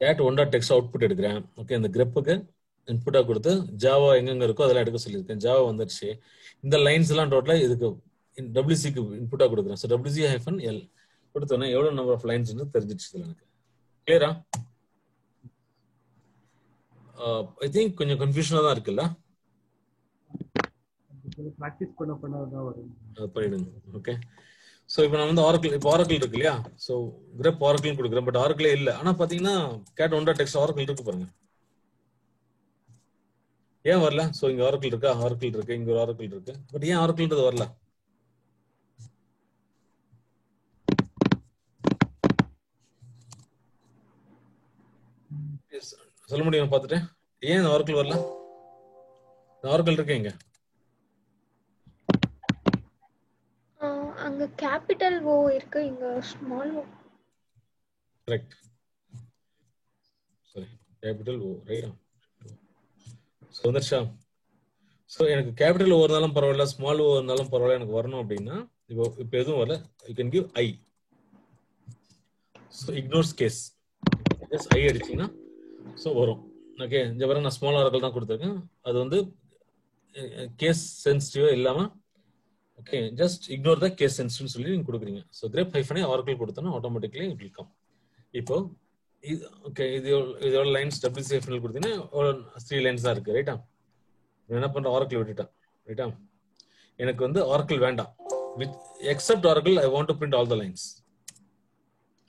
கேட் ஒன்.டெக்ஸ்ட் அவுட்புட் எடுக்கிறேன். ஓகே, இந்த கிரெப்புக்கு இன்புட்டா கொடுத்து ஜாவா எங்கெங்க இருக்கோ அதெல்லாம் எடுக்க சொல்லியிருக்கேன். ஜாவா வந்துருச்சு. இந்த லைன்ஸ் எல்லாம் டோட்டலா இதுக்கு WC-க்கு இன்புட்டா கொடுக்குறேன். ஸோ WC-L கொடுத்தோன்னா எவ்வளவு நம்பர் ஆஃப் லைன்ஸ் தெரிஞ்சிச்சு எனக்கு. கிளியரா? ஐ திங்க் கொஞ்சம் கன்ஃபியூஷனா தான் இருக்குல்ல. பிராக்டிஸ் பண்ண தான் வரும். பண்ணிடுங்க. ஓகே, ஸோ இப்போ நான் வந்து ஆரக்கிள் இருக்கு இல்லையா. ஸோ கிரெப் ஆரக்கிள் கொடுக்குறேன். பட் ஆரக்கிளே இல்லை. ஆனா பாத்தீங்கன்னா கேட் ஒன்.டெக்ஸ்ட் ஆரக்கிள் இருக்கு பாருங்க. ஏன் வரல? ஸோ இங்க ஆரக்கிள் இருக்கா? ஆரக்கிள் இருக்கு, இங்க ஒரு ஆரக்கிள் இருக்கு. பட் ஏன் ஆரக்கிள்ன்றது வரல? சொல்ல முடியும் பார்த்துட்டு. ஏன் இந்த ஆரக்கிள் வரல? ஆரக்கிள் இருக்கு இங்க. அங்க கேபிட்டல் ஓ இருக்கு, இங்க ஸ்மால் ஓ. கரெக்ட். சரி, கேபிட்டல் ஓ ரைட்டா. ஸோ வந்துருச்சா? ஸோ எனக்கு கேபிட்டல் ஓ இருந்தாலும் பரவாயில்ல, ஸ்மால் ஓ இருந்தாலும் பரவாயில்ல, எனக்கு வரணும் அப்படின்னா இப்போ எதுவும் வரல. You can give I. So ignores case. Just I அடிச்சீங்கன்னா ஸோ வரும். ஓகே, இந்த வர நான் ஸ்மால் ஆரக்கிள் தான் கொடுத்துருக்கேன். அது வந்து கேஸ் சென்சிட்டிவா இல்லாம okay just ignore the case sensitive சொல்லி நீங்க கொடுக்குறீங்க. ஸோ கிரெப் ஹைஃபனை ஆரக்கிள் கொடுத்தோன்னா ஆட்டோமேட்டிக்லி இட் வில் கம். இப்போ இது ஓகே, இதோட லைன்ஸ் WC-L கொடுத்தீங்கன்னா 3 லைன்ஸ் தான் இருக்கு ரைட்டா. என்ன பண்ற, ஆரக்கிள் விட்டுட்டேன் ரைட்டா. எனக்கு வந்து ஆரக்கிள் வேண்டாம். With accept Oracle I want to print all the lines.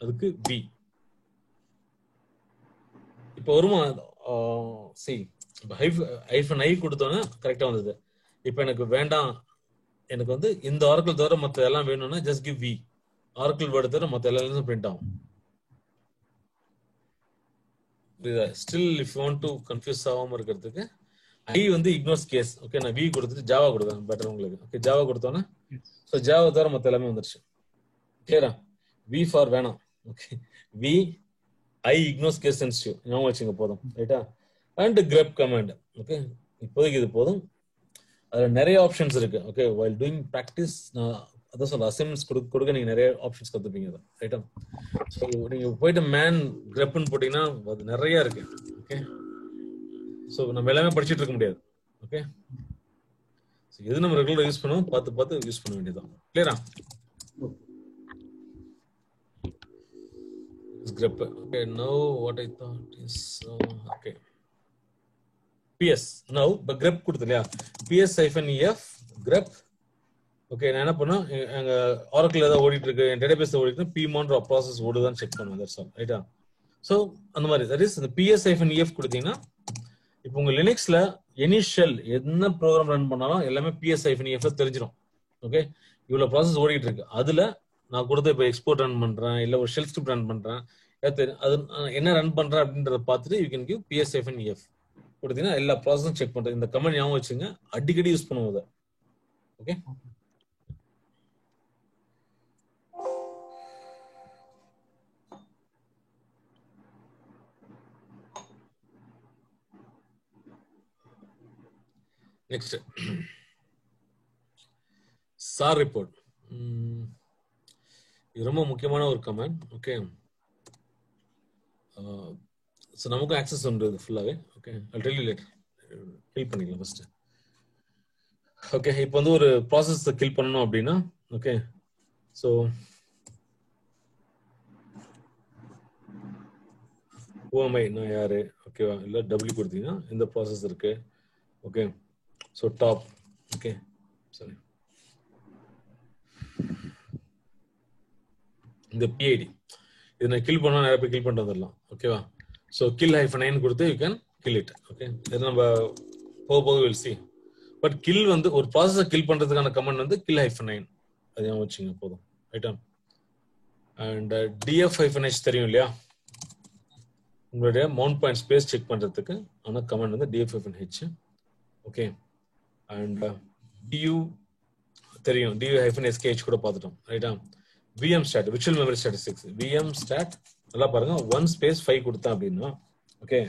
அதுக்கு B. இப்போ வருமா? சி ஹைஃபன் ஐ கொடுத்தோன்னா கரெக்டா வந்தது. இப்போ எனக்கு வேண்டாம், எனக்கு வந்து இந்த ஆரக்கிள் தவிர மற்ற எல்லாம் வேணும்னா just give V. Oracle word தவிர மற்ற எல்லாரும் பிரிண்ட் ஆகும். Still if you want to confuse ஆகாம இருக்கிறதுக்கு ஐ வந்து இக்னோர்ஸ் கேஸ். ஓகே, நான் V கொடுத்துட்டு ஜாவா கொடுத்தேன் பெட்டர் உங்களுக்கு. ஓகே, ஜாவா கொடுத்தோன்னா ஸோ ஜாவா தவிர மற்ற எல்லாமே வந்துருச்சு. கிளியரா? V ஃபார் வேணாம். ஓகே, V ஐ இக்னோர்ஸ் கேஸ் சென்சிட்டிவ் ஞாபகம் வச்சுங்க போதும் ரைட்டா. And Krebs command. ஓகே, இப்போதைக்கு இது போதும். அதுல நிறைய ஆப்ஷன்ஸ் இருக்கு. ஓகே, வைல் டூயிங் ப்ராக்டிஸ் நான் அதான் சொல்ல அசைன்மெண்ட்ஸ் கொடுக்க நீங்க நிறைய ஆப்ஷன்ஸ் கத்துப்பீங்க அதை ரைட்டா. ஸோ நீங்க போயிட்டு மேன் கிரெப்னு போட்டீங்கன்னா அது நிறைய இருக்கு. ஓகே, ஸோ நம்ம எல்லாமே படிச்சுட்டு இருக்க முடியாது. ஓகே, எது நம்ம ரெகுலரா யூஸ் பண்ணுவோம் பார்த்து யூஸ் பண்ண வேண்டியதான். கிளியரா? grep. Okay, now what I thought is okay. PS now but grep கொடுத்தலையா PS-EF grep. Okay, நான் என்ன பண்ணா எங்க ஆரக்கிள் ஏதாவது ஓடிட்டு இருக்கு, என் டேட்டாபேஸ்ல ஓடிட்டு pmon ப்ராசஸ் ஓடுதான்னு செக் பண்ணுவேன். தட்ஸ் ஆல் ரைட்டா. ஸோ அந்த மாதிரி தட் இஸ் இந்த PS-EF கொடுத்தீங்கன்னா இப்போ உங்க லினக்ஸ்ல எனி ஷெல் என்ன ப்ரோக்ராம் ரன் பண்ணாலும் எல்லாமே PS-EF தெரிஞ்சிடும். ஓகே, இவ்வளவு ப்ராசஸ் ஓடிட்டு இருக்கு. அதுல நான் கொடுத்த இப்போ எக்ஸ்போர்ட் ரன் பண்றேன், இல்ல ஒரு ஷெல் ஸ்கிரிப்ட் ரன் பண்றேன், அது என்ன ரன் பண்றேன் அப்படின்றத பார்த்துட்டு யூ கேன் கிவ் PS-EF கொடுத்தீங்கன்னா எல்லா ப்ராசஸும் செக் பண்றது. இந்த கமெண்ட் ஞாபகம் வச்சுங்க, அடிக்கடி யூஸ் பண்ணுவோம் அதை. Okay, next sar report. இது ரொம்ப முக்கியமான ஒரு கமெண்ட். ஓகே, ஸோ நமக்கும் ஆக்சஸ் உண்டு ஃபுல்லாகவே. Okay, I'll tell you later. Kill பண்ணிக்கலாம் ஃபர்ஸ்ட். ஓகே, இப்போ வந்து ஒரு ப்ராசஸ் கில் பண்ணணும் அப்படின்னா ஓகே, ஸோ ஓஎம்ஐ நான் யாரு ஓகேவா, இல்லை W கொடுத்தீங்கன்னா இந்த ப்ராசஸ் இருக்கு. Okay, so top. ஓகே, சரி, இந்த PID இது நான் கில் பண்ணா நிறைய பேர் கில் பண்ணிட்டு வந்துடலாம். ஓகேவா, ஸோ kill-9 கொடுத்து you can kill it. Okay, இது நம்ம போக வில் சி. பட் கில் வந்து ஒரு ப்ராசஸை கில் பண்றதுக்கான கமெண்ட் வந்து kill-9 அது வச்சுங்க போதும் ரைட்டா. அண்ட் df-h தெரியும் இல்லையா, உங்களுடைய மவுண்ட் பாயிண்ட் ஸ்பேஸ் செக் பண்றதுக்கு ஆனா கமெண்ட் வந்து df-h. ஓகே, அண்ட் du தெரியும், du-skh கூட பார்த்துட்டோம் ரைட்டா. vmstat virtual memory statistics, vmstat நல்லா பாருங்க, 1 space 5 கொடுத்தேன் அப்படின்னா ஓகே,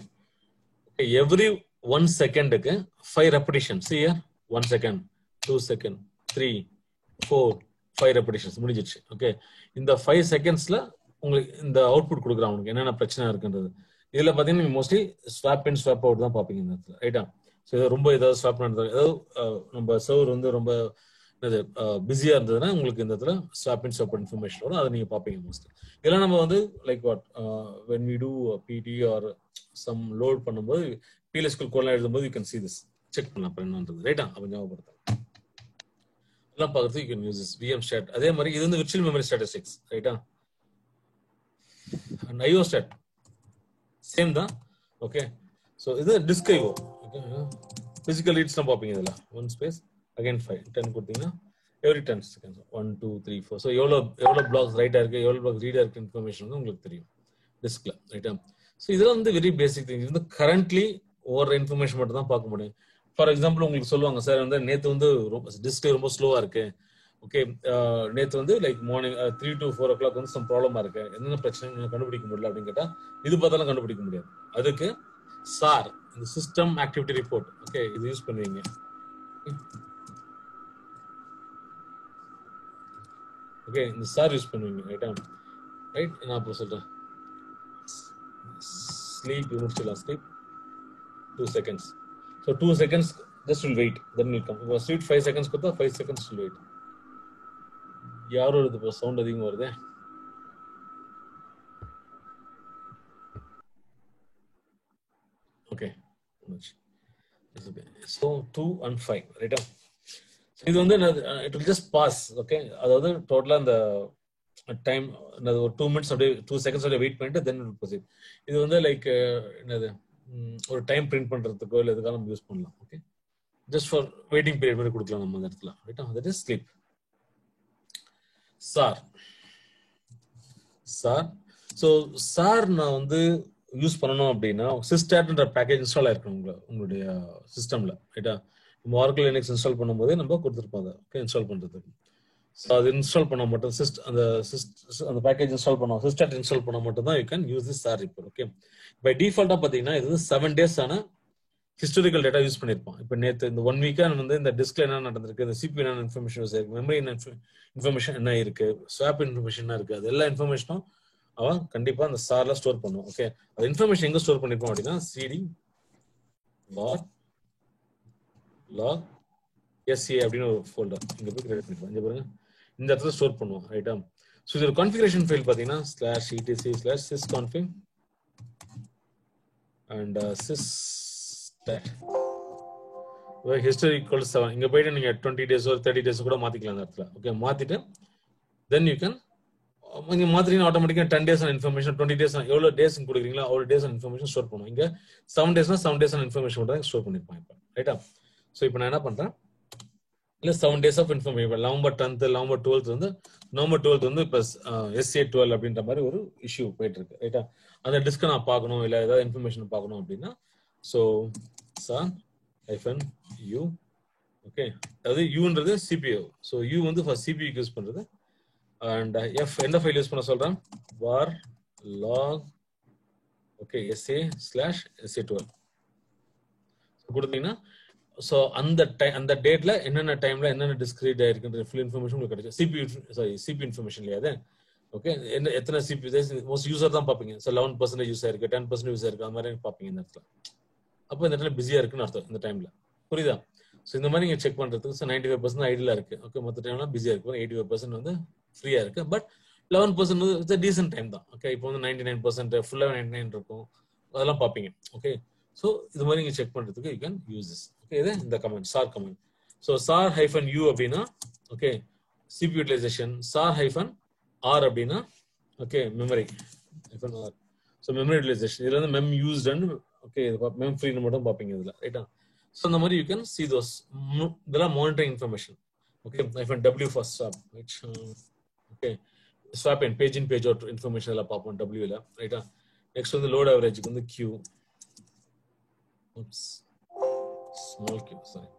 எவ்ரி 1 செகண்டுக்கு 5 repetition. See here 1 second 2 second 3 4 5 repetitions முடிஞ்சிச்சு. ஓகே, இந்த 5 செகண்ட்ஸ்ல உங்களுக்கு இந்த அவுட்புட் கொடுக்குறான் உங்களுக்கு என்னென்ன பிரச்சனை இருக்குன்றது. இதுல பாத்தீங்கன்னா நீங்க மோஸ்ட்லி ஸ்வாப் இன் ஸ்வாப் அவுட் தான் பாப்பீங்க இந்த இடத்துல, ரைட்டா? ஸோ இது ரொம்ப ஏதாவது ஸ்வாப் நடந்தது, ஏதாவது நம்ம சர்வர் வந்து ரொம்ப பிஸியா இருந்ததுன்னா உங்களுக்கு இந்த இடத்துல ஸ்வாப் இன் ஸ்வாப் இன்ஃபர்மேஷன் வரும், அதை நீங்க பாப்பீங்க மோஸ்ட்லி. இதெல்லாம் நம்ம வந்து like what when we do PT or some load பண்ணும்போது PLSQL கோட்லாம் எழுதும்போது you can see this, check பண்ணலாம் அப்புறம் என்னன்றது, ரைட்டா? அப்ப ஞாபகப்படுத்தலாம் எல்லாம் பார்க்கறதுக்கு you can use this VM stat. அதே மாதிரி இது வந்து virtual memory statistics, ரைட்டா? and IO stat சேம் தான். ஓகே, ஸோ இது disk IO. Okay, physical reads தான் பார்ப்பீங்க இதில். 1 ஸ்பேஸ் அகைன் 5 10 கொடுத்தீங்கன்னா எவ்ரி 10 செகண்ட்ஸ் 1 2 3 4. ஸோ எவ்வளோ பிளாக்ஸ் ரைட்டாக இருக்கு, எவ்வளோ பிளாக்ஸ் ரீடாக இருக்கு இன்ஃபர்மேஷன் வந்து உங்களுக்கு தெரியும் டிஸ்க்ல, ரைட்டா? ஸோ இதெல்லாம் வந்து வெரி பேசிக் திங். இது வந்து கரண்ட்லி ஓடுற இன்ஃபர்மேஷன் மட்டும் தான் பார்க்க முடியும். ஃபார் எக்ஸாம்பிள் உங்களுக்கு சொல்லுவாங்க, சார் வந்து நேற்று வந்து டிஸ்க் ரொம்ப ஸ்லோவாக இருக்கு. ஓகே, நேற்று வந்து லைக் மார்னிங் 3 to 4 o'clock வந்து சம் ப்ராப்ளமா இருக்கு, என்னென்ன பிரச்சனை கண்டுபிடிக்க முடியல அப்படின்னு கேட்டா இது பார்த்தாலும் கண்டுபிடிக்க முடியாது. அதுக்கு சார் இந்த சிஸ்டம் ஆக்டிவிட்டி ரிப்போர்ட், ஓகே, இது யூஸ் பண்ணுவீங்க. ஓகே, இந்த சார் யூஸ் பண்ணுவீங்க, ரைட்டா? ரைட், நான் அப்புறம் சொல்றேன். ஸ்லீப் முடிச்சிடலாம். Sleep 2 seconds. So 2 seconds just will wait, then will come. இப்போ ஸ்லீப் 5 seconds கொடுத்தா 5 seconds will wait. யாரோ இது சவுண்ட் அதிகமா வருதே. ஓகே, so 2 and 5, ரைட்டா? இது வந்து it will just pass. Okay, அதாவது டோட்டலா அந்த டைம் ஒரு 2 minutes அப்படியே 2 seconds அப்படியே வெயிட் பண்ணிட்டு then will proceed. இது வந்து லைக் என்னது ஒரு டைம் பிரிண்ட் பண்றதுக்கோ இல்லை எதுக்காக நம்ம யூஸ் பண்ணலாம். Okay, just for waiting period மாதிரி கொடுக்கலாம் நம்ம அந்த இடத்துல, ரைட்டா? That is sleep. Sir so sir நான் வந்து யூஸ் பண்ணணும் அப்படின்னா சிஸ்டாட்ன்ற பேக்கேஜ் இன்ஸ்டால் ஆயிருக்கணும் உங்களுடைய சிஸ்டம்ல, ரைட்டா? நம்ம Oracle Linux இன்ஸ்டால் பண்ணும்போதே நம்ம கொடுத்துருப்போம் அதை, ஓகே, இன்ஸ்டால் பண்றதுக்கு. ஸோ அது இன்ஸ்டால் பண்ண மட்டும் அந்த பேக்கேஜ் இன்ஸ்டால் பண்ணோம், சிஸ்டாட் இன்ஸ்டால் பண்ண மட்டும் தான் you can use this sar report. Okay, by டிஃபால்ட்டா பாத்தீங்கன்னா இது வந்து 7 days ஆன ஹிஸ்டாரிக்கல் டேட்டா யூஸ் பண்ணிருப்போம். இப்போ நேற்று இந்த 1 week வந்து இந்த டிஸ்க்ல என்ன நடந்திருக்கு, இந்த CPU என்ன இன்ஃபர்மேஷன் இருக்கு, மெமரி இன்ஃபர்மேஷன் என்ன இருக்கு, ஸ்வாப் இன்ஃபர்மேஷன் என்ன இருக்கு, அது எல்லா இன்ஃபர்மேஷனும் அவன் கண்டிப்பா அந்த சார்ல ஸ்டோர் பண்ணுவோம். ஓகே, அது இன்ஃபர்மேஷன் எங்க ஸ்டோர் பண்ணிருப்போம் அப்படின்னா CD log SA அப்படின்னு ஒரு ஃபோல்டர் இங்க போய் கிரியேட் பண்ணிருப்போம். இங்க பாருங்க, இந்த இடத்துல ஸ்டோர் பண்ணுவோம், ரைட்டா? ஸோ இதோட கான்ஃபிகரேஷன் ஃபைல் பாத்தீங்கன்னா /etc/sysconfig and systat history equals 7. இங்க போயிட்டு நீங்க 20 days or 30 days கூட மாத்திக்கலாம் அந்த இடத்துல. ஓகே, மாத்திட்டு then you can நீங்க மாத்திரீங்க ஆட்டோமேட்டிக்கா 10 days ஆன இன்ஃபர்மேஷன் 20 days எவ்வளவு டேஸ் கொடுக்குறீங்களா அவ்வளவு டேஸ் ஆன இன்ஃபர்மேஷன் ஸ்டோர் பண்ணுவோம். இங்க 7 days 7 days ஆன இன்ஃபர்மேஷன் மட்டும் ஸ்டோர் பண்ணிருப்போம் இப்போ, ரைட்டா? ஸோ இப்போ நான் என்ன பண்றேன், இல்ல 7 days of information November 10th November 12th வந்து November 12th வந்து இப்போ SA12 அப்படின்ற மாதிரி ஒரு இஷ்யூ போயிட்டு இருக்கு, ரைட்டா? அந்த டிஸ்க் நான் பார்க்கணும் இல்ல ஏதாவது இன்ஃபர்மேஷன் பார்க்கணும் அப்படின்னா ஸோ -u, ஓகே, அதாவது யூன்றது CPU. ஸோ யூ வந்து ஃபார் CPU யூஸ் பண்றது. அண்ட் F எந்த ஃபைல் யூஸ் பண்ண சொல்றேன், var log, ஓகே, SA/SA12 கொடுத்தீங்கன்னா ஸோ அந்த டேட்ல என்னென்ன டைம்ல என்னென்ன டிஸ்க் ரீட் ஆயிருக்குன்ற ஃபுல் இன்ஃபர்மேஷன் உங்களுக்கு கிடைக்கும். CPU இன்ஃபர்மேஷன் இல்லையா அது? ஓகே, என்ன எத்தனை CPU மோஸ்ட் யூசர் தான் பார்ப்பீங்க. ஸோ 11% யூஸ் ஆயிருக்கு, 10% யூஸ் ஆயிருக்கு, அந்த மாதிரி பார்ப்பீங்க இந்த இடத்துல. அப்போ இந்த இடத்துல பிஸியா இருக்குன்னு அர்த்தம் இந்த டைம்ல, புரியுதா? ஸோ இந்த மாதிரி நீங்க செக் பண்றதுக்கு 95% ஐடியா இருக்கு. ஓகே, மற்ற டைம்லாம் பிஸியா இருக்கு, 85% வந்து ஃப்ரீயா இருக்கு. பட் 11% வந்து இட்ஸ் டீசன்ட் டைம் தான். ஓகே, இப்போ வந்து 99% ஃபுல்லா 99 இருக்கும், அதெல்லாம் பார்ப்பீங்க. ஓகே, ஸோ இது மாதிரி நீங்க செக் பண்றதுக்கு you can use this. Okay, இது இந்த comment sir comment. So SAR-U அப்படின்னா ஓகே CPU யூட்டிலைசேஷன், SAR-R அப்படின்னா okay memory -R. So memory utilization இதுல வந்து மெம் யூஸ்டு, ஓகே, மெம் ஃப்ரீன்னு மட்டும் பார்ப்பீங்க இதுல, ரைட்டா? ஸோ அந்த மாதிரி யூ கேன் சி தோஸ். இதெல்லாம் monitoring information. Okay, -W for swap, okay, swap in page in page out information எல்லாம் பார்ப்போம் W ல, ரைட்டா? நெக்ஸ்ட் வந்து லோட் ஆவரேஜ்க்கு வந்து Q, small q, sorry.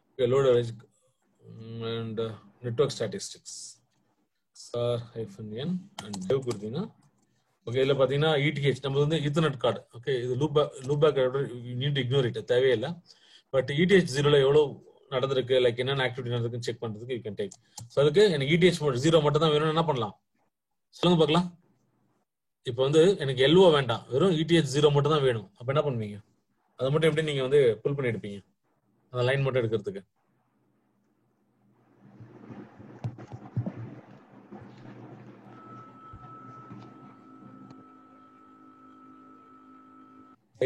Okay, load average and network statistics SAR-N and dev கொடுத்தீங்கன்னா okay, இதுல பாத்தீங்கன்னா ETH நம்ம வந்து ஈத்தர்நெட் கார்டு. ஓகே, இது loop back you need to ignore it, தேவையில்லை. பட் ETH 0ல எவ்வளவு நடந்திருக்கு, லைக் என்னென்ன ஆக்டிவிட்டி நடந்திருக்குன்னு செக் பண்றதுக்கு யூ கேன் டேக். ஸோ அதுக்கு எனக்கு ETH 0 மட்டும் தான் வேணும்னு என்ன பண்ணலாம் சொல்லுங்க பார்க்கலாம். இப்போ வந்து எனக்கு LO வேண்டாம், வெறும் ETH 0 மட்டும் தான் வேணும். அப்ப என்ன பண்ணுவீங்க? அதை மட்டும் எப்படி நீங்க வந்து புல் பண்ணி எடுப்பீங்க அந்த லைன் மட்டும் எடுக்கிறதுக்கு?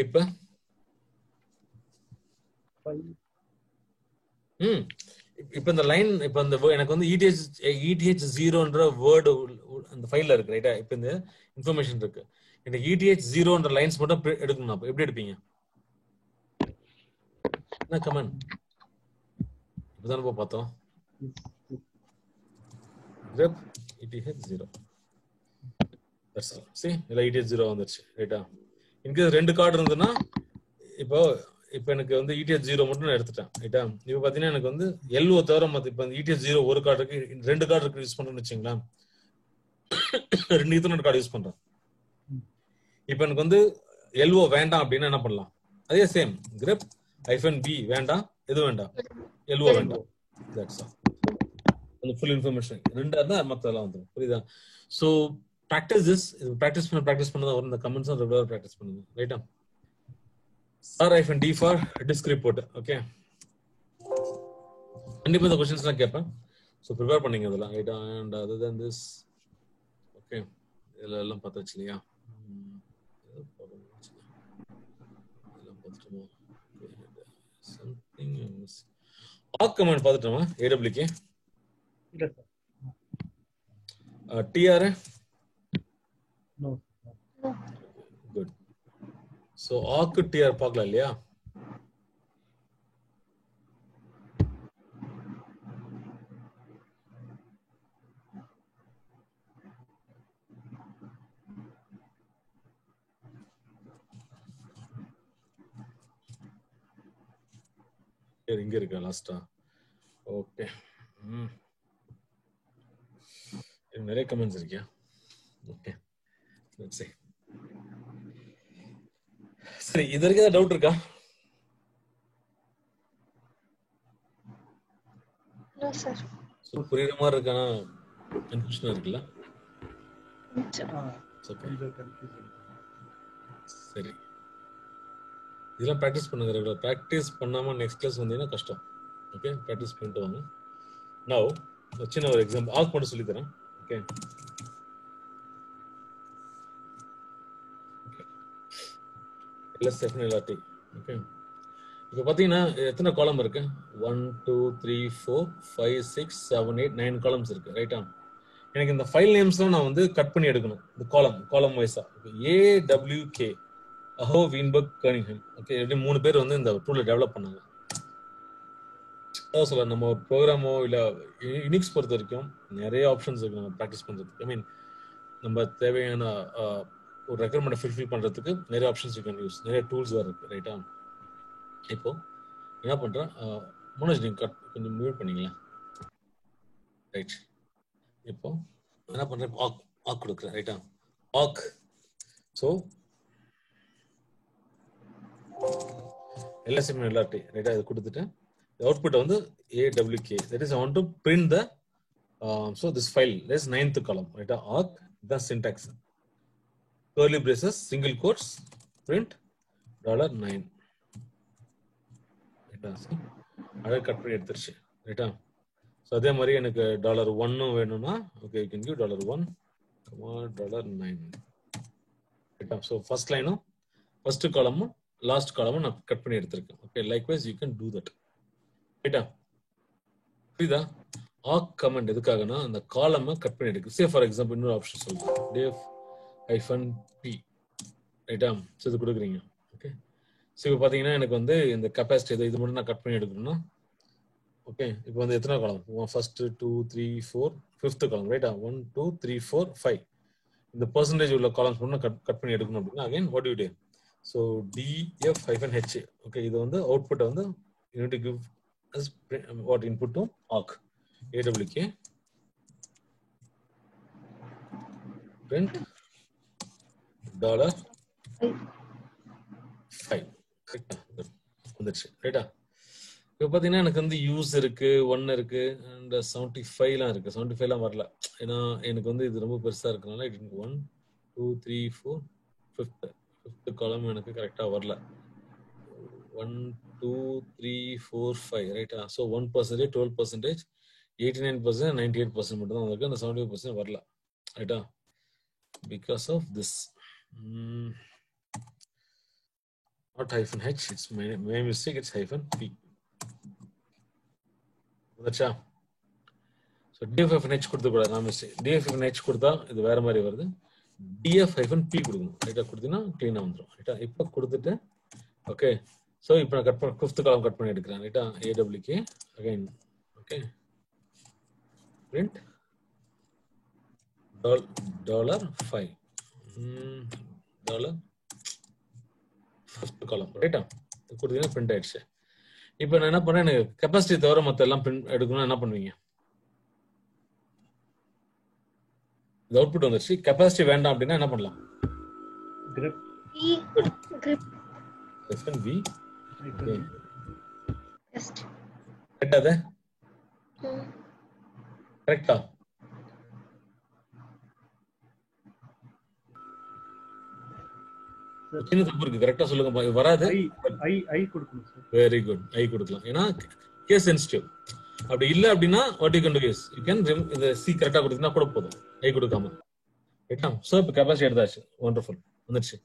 இப்ப இப்ப இந்த லைன் இப்ப இந்த எனக்கு வந்து ETH 0ன்ற வேர்டு அந்த ஃபைல்ல இருக்கு ரைட்டா. இப்ப இந்த இன்ஃபர்மேஷன் இருக்கு, எனக்கு ETH 0ன்ற லைன்ஸ் மட்டும் எடுக்கணும். அப்ப எப்படி எடுப்பீங்க? என்ன கமெண்ட் இப்பதானே பார்த்தோம். grep ETH 0 that's all. see இல்ல ETH 0 வந்துருச்சு ரைட்டா. இன்கேஸ் ரெண்டு கார்டு இருந்ததுன்னா இப்போ எனக்கு வந்து ETH 0 மட்டும் நான் எடுத்துட்டேன் ரைட்டா. இப்போ பாத்தீங்கன்னா எனக்கு வந்து LO தவிர மத்த இப்போ ETH 0 ஒரு கார்டு இருக்கு, ரெண்டு கார்டு இருக்கு யூஸ் பண்றேன்னு வச்சுங்களா, ரெண்டு ஈத்தர்நெட் கார்டு யூஸ் பண்றேன். இப்போ எனக்கு வந்து LO வேண்டாம் அப்படின்னா என்ன பண்ணலாம்? அதே சேம் grep -b வேண்டாம், எது வேண்டாம், LO வேண்டாம். that's all. அந்த ஃபுல் இன்ஃபர்மேஷன் ரெண்டா தான் மத்ததெல்லாம் வந்துடும். புரியுதா? ஸோ ப்ராக்டிஸ் பண்ண வரும். இந்த கமெண்ட்ஸ் ரெகுலர் ப்ராக்டிஸ் பண்ணுங்க ரைட்டா. R-D for disk report. Okay, கண்டிப்பா இந்த क्वेश्चंसலாம் கேட்பேன். ஸோ ப்ரிப்பேர் பண்ணீங்க அதெல்லாம் ரைட்டா. And other then this okay, இதெல்லாம் எல்லாம் பார்த்தாச்சு இல்லையா? இதெல்லாம் பார்த்துட்டோமா? சம்திங் ஆக் comment பார்த்துட்டோமா? AWK TR No. good. So awk TR பார்க்கலாம் இல்லையா? இங்க இருக்கா லாஸ்டா? ஓகே, நிறைய கமெண்ட்ஸ் இருக்கியா? Okay, let's see. சரி, இது வரைக்கும் ஏதாவது டவுட் இருக்கா? No sir. சோ புரியுற மாதிரி இருக்கானா? கன்ஃபியூஷனா இருக்குல்ல? சரி, இதெல்லாம் ப்ராக்டிஸ் பண்ணுங்க ரெகுலர். ப்ராக்டிஸ் பண்ணாம நெக்ஸ்ட் கிளாஸ் வந்தீங்கன்னா கஷ்டம். ஓகே, ப்ராக்டிஸ் பண்ணிட்டு வாங்க. நவ் சின்ன ஒரு எக்ஸாம்பிள் ஆக் மட்டும் சொல்லி தரேன். Okay, LSF okay. இப்போ பாத்தீங்கன்னா எத்தனை காலம் இருக்கு? 1 2 3 4 5 6 7 8 9 காலம்ஸ் இருக்கு ரைட்டா. எனக்கு இந்த ஃபைல் நேம்ஸ்லாம் நான் வந்து கட் பண்ணி எடுக்கணும். இந்த காலம் வைஸா AWK அஹோ வீன்பர்க் கர்னிங்ஹாம். ஓகே, எப்படி மூணு பேர் வந்து இந்த டூலை டெவலப் பண்ணாங்க. அதான் சொல்ல, நம்ம ஒரு ப்ரோக்ராமோ இல்லை யூனிக்ஸ் பொறுத்த வரைக்கும் நிறைய ஆப்ஷன்ஸ் இருக்கு நம்ம ப்ராக்டிஸ் பண்றதுக்கு. ஐ மீன் நம்ம தேவையான ஒரு ரெக்யர்மெண்ட் ஃபுல்ஃபில் பண்றதுக்கு நிறைய ஆப்ஷன்ஸ் யூ கேன் யூஸ், நிறைய டூல்ஸ் வேறு இருக்கு ரைட்டா. இப்போ என்ன பண்றேன், மனோஜ் நீங்க கொஞ்சம் மியூட் பண்ணீங்களா? ரைட், இப்போ என்ன பண்றேன், ஆக் கொடுக்குறேன் ரைட்டா. ஆக் ஸோ LSM LRT ரைட்டா, இது கொடுத்துட்டு அவுட்புட் வந்து AWK. that is I want to print the so this file, this 9th column ரைட்டா. ஆக் the syntax, curly braces, single quotes, print $9 ரைட்டா. அதை கட் பண்ணி எடுத்துருச்சு ரைட்டா. ஸோ அதே மாதிரி எனக்கு $1 வேணும்னா ஓகே, யூ கேன் கிவ் $1, $9 ரைட்டா. ஸோ ஃபர்ஸ்ட் லைனும் ஃபர்ஸ்ட் காலமும் லாஸ்ட் காலமும் நான் கட் பண்ணி எடுத்திருக்கேன். Okay, likewise you can do that ரைட்டா. புரியுதா? ஆக் கமெண்ட் எதுக்காகனா அந்த காலமை கட் பண்ணி எடுக்கு. சே ஃபார் எக்ஸாம்பிள் இன்னொரு ஆப்ஷன் சொல்றேன், def-p ரைட்டா. ஸோ இது கொடுக்குறீங்க. ஓகே, ஸோ இப்போ பார்த்தீங்கன்னா எனக்கு வந்து இந்த கெப்பாசிட்டி இது மட்டும் நான் கட் பண்ணி எடுக்கணும்னா ஓகே, இப்போ வந்து எத்தனை காலம்? ஃபர்ஸ்ட் 2 3 4 5th காலம் ரைட்டா. 1 2 3 4 5 இந்த பெர்சன்டேஜ் உள்ள காலம்ஸ் மட்டும் கட் பண்ணி எடுக்கணும் அப்படின்னா again what you to, so df-h okay, இது வந்து அவுட்புட்டை வந்து you need to give as what input to awk AWK print $5 வந்துருச்சு ரைட்டா. இப்போ பார்த்தீங்கன்னா எனக்கு வந்து யூஸ் இருக்கு 1 இருக்கு அண்ட் 75லாம் இருக்கு. 75லாம் வரல. ஏன்னா எனக்கு வந்து இது ரொம்ப பெருசா இருக்கனால இட் 1 2 3 4 ஃபிஃப்த் காலம் எனக்கு கரெக்டா வரல. 1 2 3 4 5 ரைட்டா. ஸோ 1%, 12%, 89%, 98% மட்டும் தான் இருக்கு. அந்த 75% வரல ரைட்டா. Because of this not hyphen h, it's my mistake, it's hyphen p. வந்துச்சா? ஸோ df-h கொடுத்துக்கூடாது, நான் மிஸ்டேக். df-h கொடுத்தா இது வேற மாதிரி வருது. df-p கொடுக்கணும் ரைட்டா. கொடுத்தீங்கன்னா க்ளீனாக வந்துடும் ரைட்டா. இப்போ கொடுத்துட்டு ஓகே. ஸோ இப்போ நான் கட் பண்ண 5th காலம் கட் பண்ணி எடுக்கிறேன் ரைட்டா. awk again okay. Print $5 5th காலம் ரைட்டா. கொடுத்தீங்கன்னா பிரிண்ட் ஆயிடுச்சு. இப்போ நான் என்ன பண்ணேன், எனக்கு கெப்பாசிட்டி தவிர மற்ற எல்லாம் பிரிண்ட் எடுக்கணும். என்ன பண்ணுவீங்க? இந்த அவுட்புட் வந்துருச்சு. கெப்பாசிட்டி வேண்டாம் அப்படின்னா என்ன பண்ணலாம்? grep v hyphen Just. கரெக்டா? அது கரெக்டா? சின்ன தப்பு இருக்கு, கரெக்டா சொல்லுங்க. இது வராது. I கொடுக்கணும் சார். Very good. ஐ கொடுக்கலாம். ஏன்னா கேஸ் சென்சிட்டிவ். அப்படி இல்ல அப்படின்னா what you can to is you can இந்த சி கரெக்டா கொடுத்தீங்கன்னா கூட போதும், ஐ கொடுக்காம ரைட்டா. ஸோ இப்போ கெப்பாசிட்டி எடுத்தாச்சு. வண்டர்ஃபுல் வந்துருச்சு.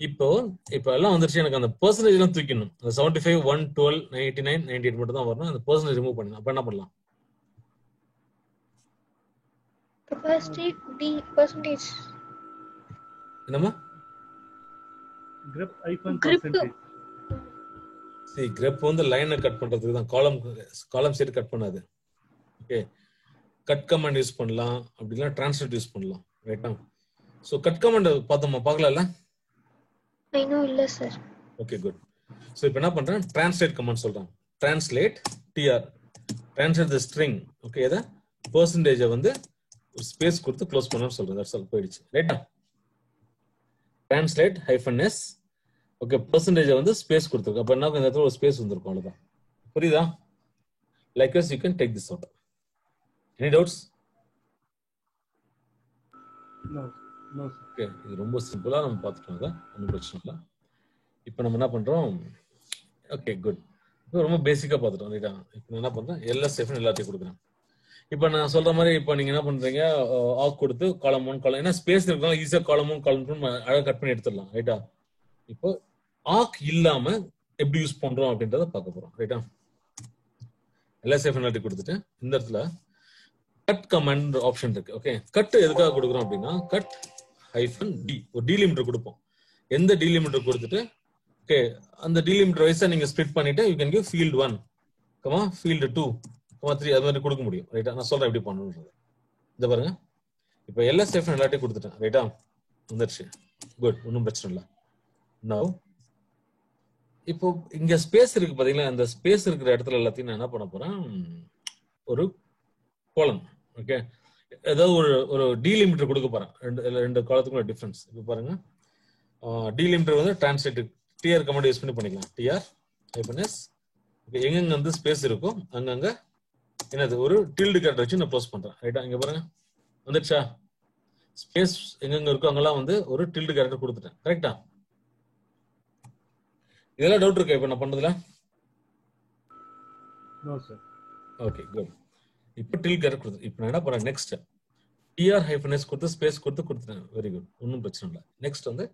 இப்போ எல்லாம் வந்துருச்சு. எனக்கு அந்த பெர்சன்டேஜ் எல்லாம் தூக்கணும். அந்த 75 1 12 99 98 மட்டும் தான் வரணும். அந்த பெர்சன்டேஜ் ரிமூவ் பண்ணணும். அப்ப என்ன பண்ணலாம்? Capacity D percentage. என்னமா? grep hyphen Grep. percentage. சரி, கிரெப் வந்து லைனை கட் பண்றதுக்கு தான். காலம் சைடு கட் பண்ணாது. ஓகே. கட் கமாண்ட் யூஸ் பண்ணலாம், அப்படிலாம் டிரான்ஸ்லேட் யூஸ் பண்ணலாம் ரைட்டா. ஸோ கட் கமாண்ட் பார்த்தோமா? பார்க்கலாம்ல? I know இல்ல சார். Okay good. ஸோ இப்போ என்ன பண்றேன், டிரான்ஸ்லேட் கமாண்ட் சொல்றேன். டிரான்ஸ்லேட் tr டிரான்ஸ்லேட் தி ஸ்ட்ரிங். ஓகே. இதை பெர்சன்டேஜை வந்து ஒரு ஸ்பேஸ் கொடுத்து க்ளோஸ் பண்ணணும்னு சொல்றேன். That's all. போயிடுச்சு ரைட்டா. Translate -s. ஓகே. பெர்சன்டேஜை வந்து ஸ்பேஸ் கொடுத்துருக்கு. அப்போ என்ன, இந்த இடத்துல ஒரு ஸ்பேஸ் வந்திருக்கும், அவ்வளோதான். புரியுதா? Likewise you can take this out. Any doubts? No sir. Okay. இது ரொம்ப சிம்பிளா நம்ம பார்த்துட்டோம். அதான் ஒன்றும் பிரச்சனை இல்லை. இப்போ நம்ம என்ன பண்றோம்? Okay good. இப்போ ரொம்ப பேசிக்கா பார்த்துட்டோம் ரைட்டா. இப்போ நான் என்ன பண்றேன், LSF எல்லாத்தையும் கொடுக்குறேன். இப்போ நான் சொல்ற மாதிரி இப்போ நீங்க என்ன பண்றீங்க, ஆக் கொடுத்து காலம் 1 காலம், ஏன்னா ஸ்பேஸ் இருக்கனால ஈஸியா காலம் 1 காலம் 2 அழகா கட் பண்ணி எடுத்துடலாம் ரைட்டா. இப்போ ஆக் இல்லாம எப்படி யூஸ் பண்றோம் அப்படின்றத பார்க்க போறோம் ரைட்டா. LSF எல்லாத்தையும் கொடுத்துட்டு இந்த இடத்துல கட் கமாண்ட் ஆப்ஷன் இருக்கு. ஓகே. கட் எதுக்காக கொடுக்குறோம் அப்படின்னா, கட் -d ஒரு டீலிமிட்டர் கொடுப்போம். எந்த டீலிமிட்டர் கொடுத்துட்டு ஓகே, அந்த டீலிமிட்டர் வைஸா நீங்க ஸ்ப்ளிட் பண்ணிட்டு you can give field 1 field 2 3 அது மாதிரி கொடுக்க முடியும் ரைட்டா. நான் சொல்றேன் எப்படி பண்ணணும்ன்றது. இந்த பாருங்க. இப்போ LSF எல்லாத்தையும் கொடுத்துட்டேன் ரைட்டா. வந்துருச்சு. குட். ஒன்றும் பிரச்சனை இல்லை. நவ் இப்போ இங்க ஸ்பேஸ் இருக்கு பாத்தீங்களா, அந்த ஸ்பேஸ் இருக்கிற இடத்துல எல்லாத்தையும் நான் என்ன பண்ண போறேன், ஒரு கோலம். ஓகே. ஏதாவது ஒரு டீலிமிட்டர் கொடுக்க போறேன். ரெண்டு காலத்துக்கும் டிஃபரன்ஸ். இப்போ பாருங்க, டீலிமிட்டர் வந்து டிரான்ஸ்லேட் tr கமாண்ட் யூஸ் பண்ணி பண்ணிக்கலாம். tr-s. எங்கெங்க வந்து ஸ்பேஸ் இருக்கும் அங்கங்க என்னது ஒரு டில்டு கேரக்டர் வச்சு நான் க்ளோஸ் பண்றேன் ரைட்டா. இங்க பாருங்க வந்துருச்சா. ஸ்பேஸ் எங்கெங்க இருக்கோ அங்கெல்லாம் வந்து ஒரு டில்டு கேரக்டர் கொடுத்துட்டேன் கரெக்டா. இதெல்லாம் டவுட் இருக்கா இப்போ நான் பண்றதுல? No sir. Okay good. இப்போ டில் கேரக்டர் கொடுத்து இப்போ நான் என்ன பண்றேன், நெக்ஸ்ட் tr-s கொடுத்து ஸ்பேஸ் கொடுத்துட்டேன். Very good. ஒன்றும் பிரச்சனை இல்லை. நெக்ஸ்ட் வந்து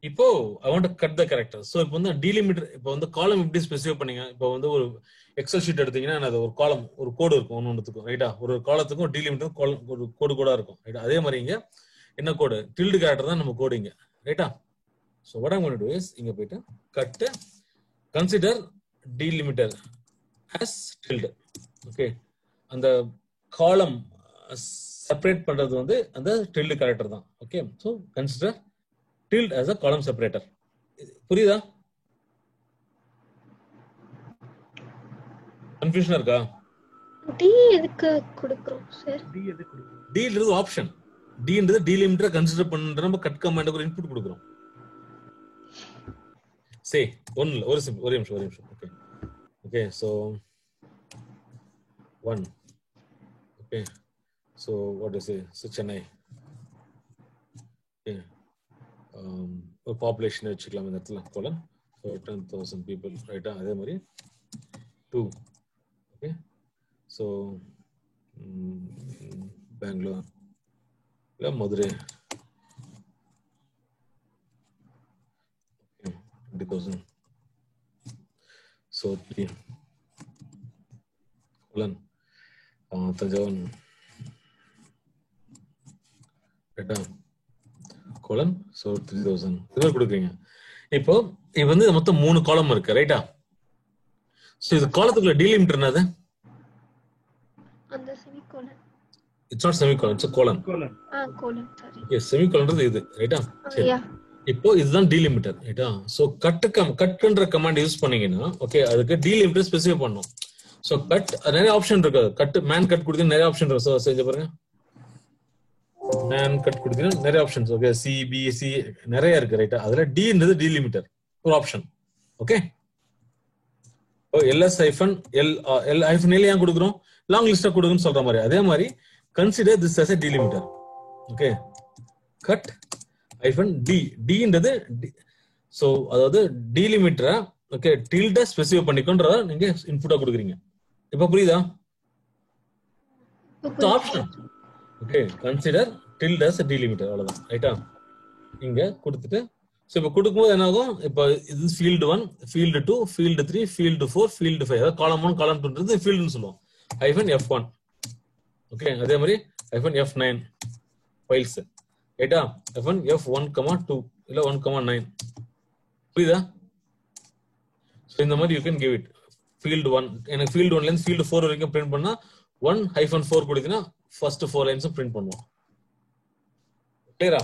இப்போ ஐ want to cut the character. So இப்போ வந்து டீலிமிட்டர், இப்போ வந்து காலம் எப்படி ஸ்பெசிஃபை பண்ணீங்க. இப்போ வந்து ஒரு எக்ஸல் ஷீட் எடுத்தீங்கன்னா அது ஒரு காலம் ஒரு கோடு இருக்கும் ஒன்னொன்றுக்கும் ரைட்டா. ஒரு காலத்துக்கும் டீலிமிட்டர் ஒரு கோடா இருக்கும் ரைட்டா. அதே மாதிரி இங்க என்ன கோடு, டில்டு கேரக்டர் தான் நம்ம கோடு இங்க ரைட்டா. So what I want to do is இங்க போயிட்டு cut consider delimiter as tilt. Okay. அந்த காலம் செப்பரேட் பண்றது வந்து அந்த டில்டு கேரக்டர் தான். Okay. So consider tilt as a column separator. புரியுதா? கன்ஃபியூஷன் இருக்கா? D எதுக்கு கொடுக்கிறோம் சார்? D எதுக்கு கொடுக்கிறோம்? D ன்றது ஆப்ஷன். D ன்றது டீலிமிட்டரை கன்சிடர் பண்ற நம்ம கட் கமாண்டுக்கு ஒரு இன்புட் கொடுக்கிறோம். சே ஒரு நிமிஷம். Okay. Okay. So 1. Okay. So what do you say? So Chennai. Okay. Population வச்சுக்கலாம் இந்த இடத்துல colon. So 10,000 people, right? அதே மாதிரி 2. Okay. So Bangalore. இல்ல Madurai. 20,000. So 3. Colon. Tanjavan. Right? Colon. So 3,000. இது கொடுக்குறீங்க. இப்போ இது வந்து மொத்தம் 3 காலம் இருக்கு, ரைட்டா? சோ இது காலத்துக்குள்ள டீலிமிட்டர் என்னது? அந்த semicolon. It's not semicolon, it's colon. Colon. Colon, sorry. Yes, செமிகோலன்றது இது, ரைட்டா? சரி. யா. இப்போ இதுதான் டீலிமிட்டர், ரைட்டா? சோ கட்ன்ற கமாண்ட் யூஸ் பண்ணீங்கன்னா, ஓகே, அதுக்கு டீலிமிட்டர் ஸ்பெசிஃபை பண்ணனும். சோ கட் நிறைய ஆப்ஷன் இருக்கு. கட் மேன் கட் கொடுத்தீங்க நிறைய ஆப்ஷன் இருக்கு. சோ செஞ்சு பாருங்க. மேன் கட் கொடுத்தீங்கன்னா நிறைய options, okay, C P C நிறைய இருக்கு, ரைட்டா? அதுல டின்றது டீலிமிட்டர் ஒரு ஆப்ஷன். ஓகே, ஓ LS hyphen L hyphen L ஏன் கொடுக்குறோம்? லாங் லிஸ்டா கொடுக்குன்னு சொல்ற மாதிரி. அதே மாதிரி consider this as a delimiter. Okay, cut hyphen D, டின்றது சோ அதாவது டீலிமிட்டரை, ஓகே, டில்ட ஸ்பெசிஃபை பண்ணிக்கொன்றத நீங்க இன்புட்டா கொடுக்குறீங்க. இப்ப புரியுதா? Option. Okay, consider tilde as a delimiter, அவ்வளவுதான், ரைட்டா? இங்க கொடுத்துட்டு சோ இப்ப கொடுக்கும்போது என்ன ஆகும்? இப்ப இது field 1, field 2, field 3, field 4, field 5. அதாவது காலம் 1 காலம் 2ன்றது ஃபீல்ட்னு சொல்லுவோம். Hyphen F1. ஓகே, அதே மாதிரி ஹைஃபன் F9 ஃபைல்ஸ், ரைட்டா? ஹைஃபன் F1,2 இல்ல 1,9. புரியுதா? சோ இந்த மாதிரி you can give it field 1. எனக்கு ஃபீல்ட் 1ல இருந்து ஃபீல்ட் 4 வரைக்கும் பிரிண்ட் பண்ணா 1-4 கொடுத்தீங்கன்னா ஃபர்ஸ்ட் 4 லைன்ஸ் பிரிண்ட் பண்ணுவோம். கிளியரா?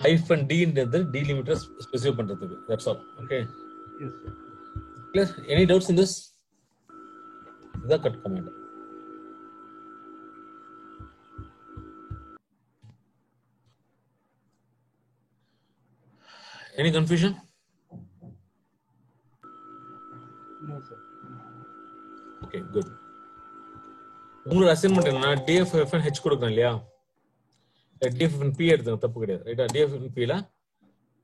ஹைஃபன் டி ன்றது டீலிமிட்டர் ஸ்பெசிஃபை பண்றதுக்கு. That's all. Okay, Yes, sir. clear? Any doubts in this? The cut command. Any confusion? No, sir. Okay, good. உங்களோட அசைன்மெண்ட் என்ன? DFFN H கொடுக்கணும் இல்லையா? DFFN P எடுத்துங்க, தப்பு கிடையாது, ரைட்டா? DFFN P ல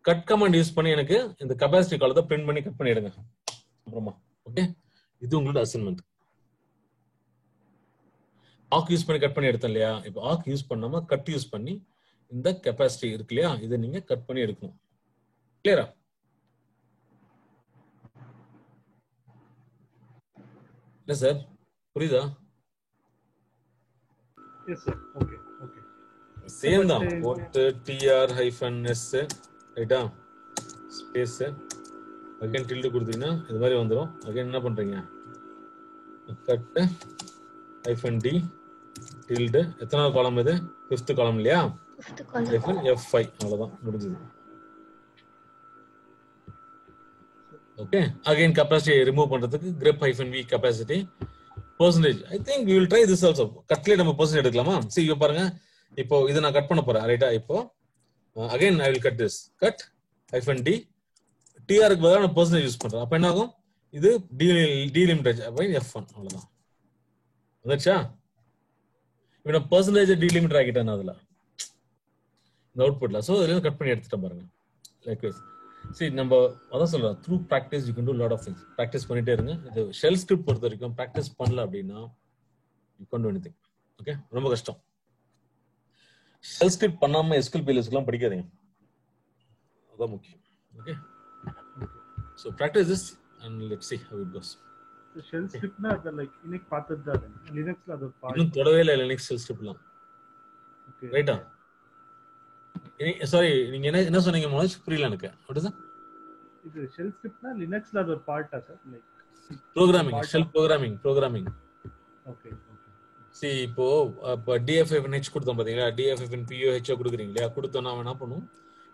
கட் கமாண்ட் யூஸ் பண்ணி எனக்கு இந்த கெபாசிட்டி காலத்தை பிரிண்ட் பண்ணி கட் பண்ணிடுங்க அப்புறமா. ஓகே, இது உங்களோட அசைன்மெண்ட். ஆக் யூஸ் பண்ணி கட் பண்ணி எடுத்தோம் இல்லையா? இப்போ ஆக் யூஸ் பண்ணாம கட் யூஸ் பண்ணி இந்த கெபாசிட்டி இருக்கு இல்லையா, இதை நீங்க கட் பண்ணி எடுக்கணும். கிளியரா? இல்ல சார், புரியுதா? Yes, sir. Okay, okay. Same தான். போட்டு tr-s, ரைட்டா? ஸ்பேஸ் அகைன் டில்ட் கொடுத்தீங்கன்னா இது மாதிரி வந்துடும். அகைன் என்ன பண்றீங்க? Cut hyphen d tilde. எத்தனாவது காலம் இது? 5th காலம் இல்லையா? Hyphen F5. அவ்வளவுதான், முடிஞ்சது. ஓகே, அகைன் கெபாசிட்டி ரிமூவ் பண்றதுக்கு grep -v capacity percentage. I think we will try this also. கட்ல நம்ம percentage எடுக்கலாமா? see இங்க பாருங்க. இப்போ இத நான் கட் பண்ண போறேன், ரைட்டா? இப்போ again I will cut this. cut -d tr க்கு பதிலா நான் percentage யூஸ் பண்றேன். அப்ப என்ன ஆகும்? இது delimiter by F1. அவ்வளவுதான். வந்துச்சா? இப்போ நான் percentage delimiter ஆக்கிட்டேன் அதுல இந்த அவுட்புட்ல. சோ இதெல்லாம் கட் பண்ணி எடுத்துட்டேன் பாருங்க. லைக்வைஸ் see நம்ம அதான் சொல்றேன், through practice you can do lot of things. practice பண்ணிட்டே இருங்க. இது ஷெல் ஸ்கிரிப்ட் பொறுத்த வரைக்கும் practice பண்ணல அப்படின்னா you can't do anything. Okay, ரொம்ப கஷ்டம். ஷெல் ஸ்கிரிப்ட் பண்ணாம SQL PLSக்குலாம் படிக்காதீங்க, அதான் முக்கியம். Okay, so practice this and let's see how it goes. The shell script na the like இன்னைக்கு பார்த்தது தான். லினக்ஸ்ல அது பார்ட். இன்னும் தொடவே இல்ல லினக்ஸ் ஷெல் ஸ்கிரிப்ட்லாம். ஓகே, ரைட்டா? சாரி, நீங்க என்ன சொன்னீங்க? மனோஜ், புரியல எனக்கு. வாட் இஸ் இது ஷெல் ஸ்கிரிப்ட்னா லினக்ஸ்ல அது ஒரு பார்ட்டா sir? Like programming, shell programming. Okay, okay. சி இப்போ DFFN H கொடுத்தோம் பாத்தீங்களா? DFFN POH கொடுக்குறீங்க இல்லையா? கொடுத்தோம் நாம என்ன பண்ணுவோம்?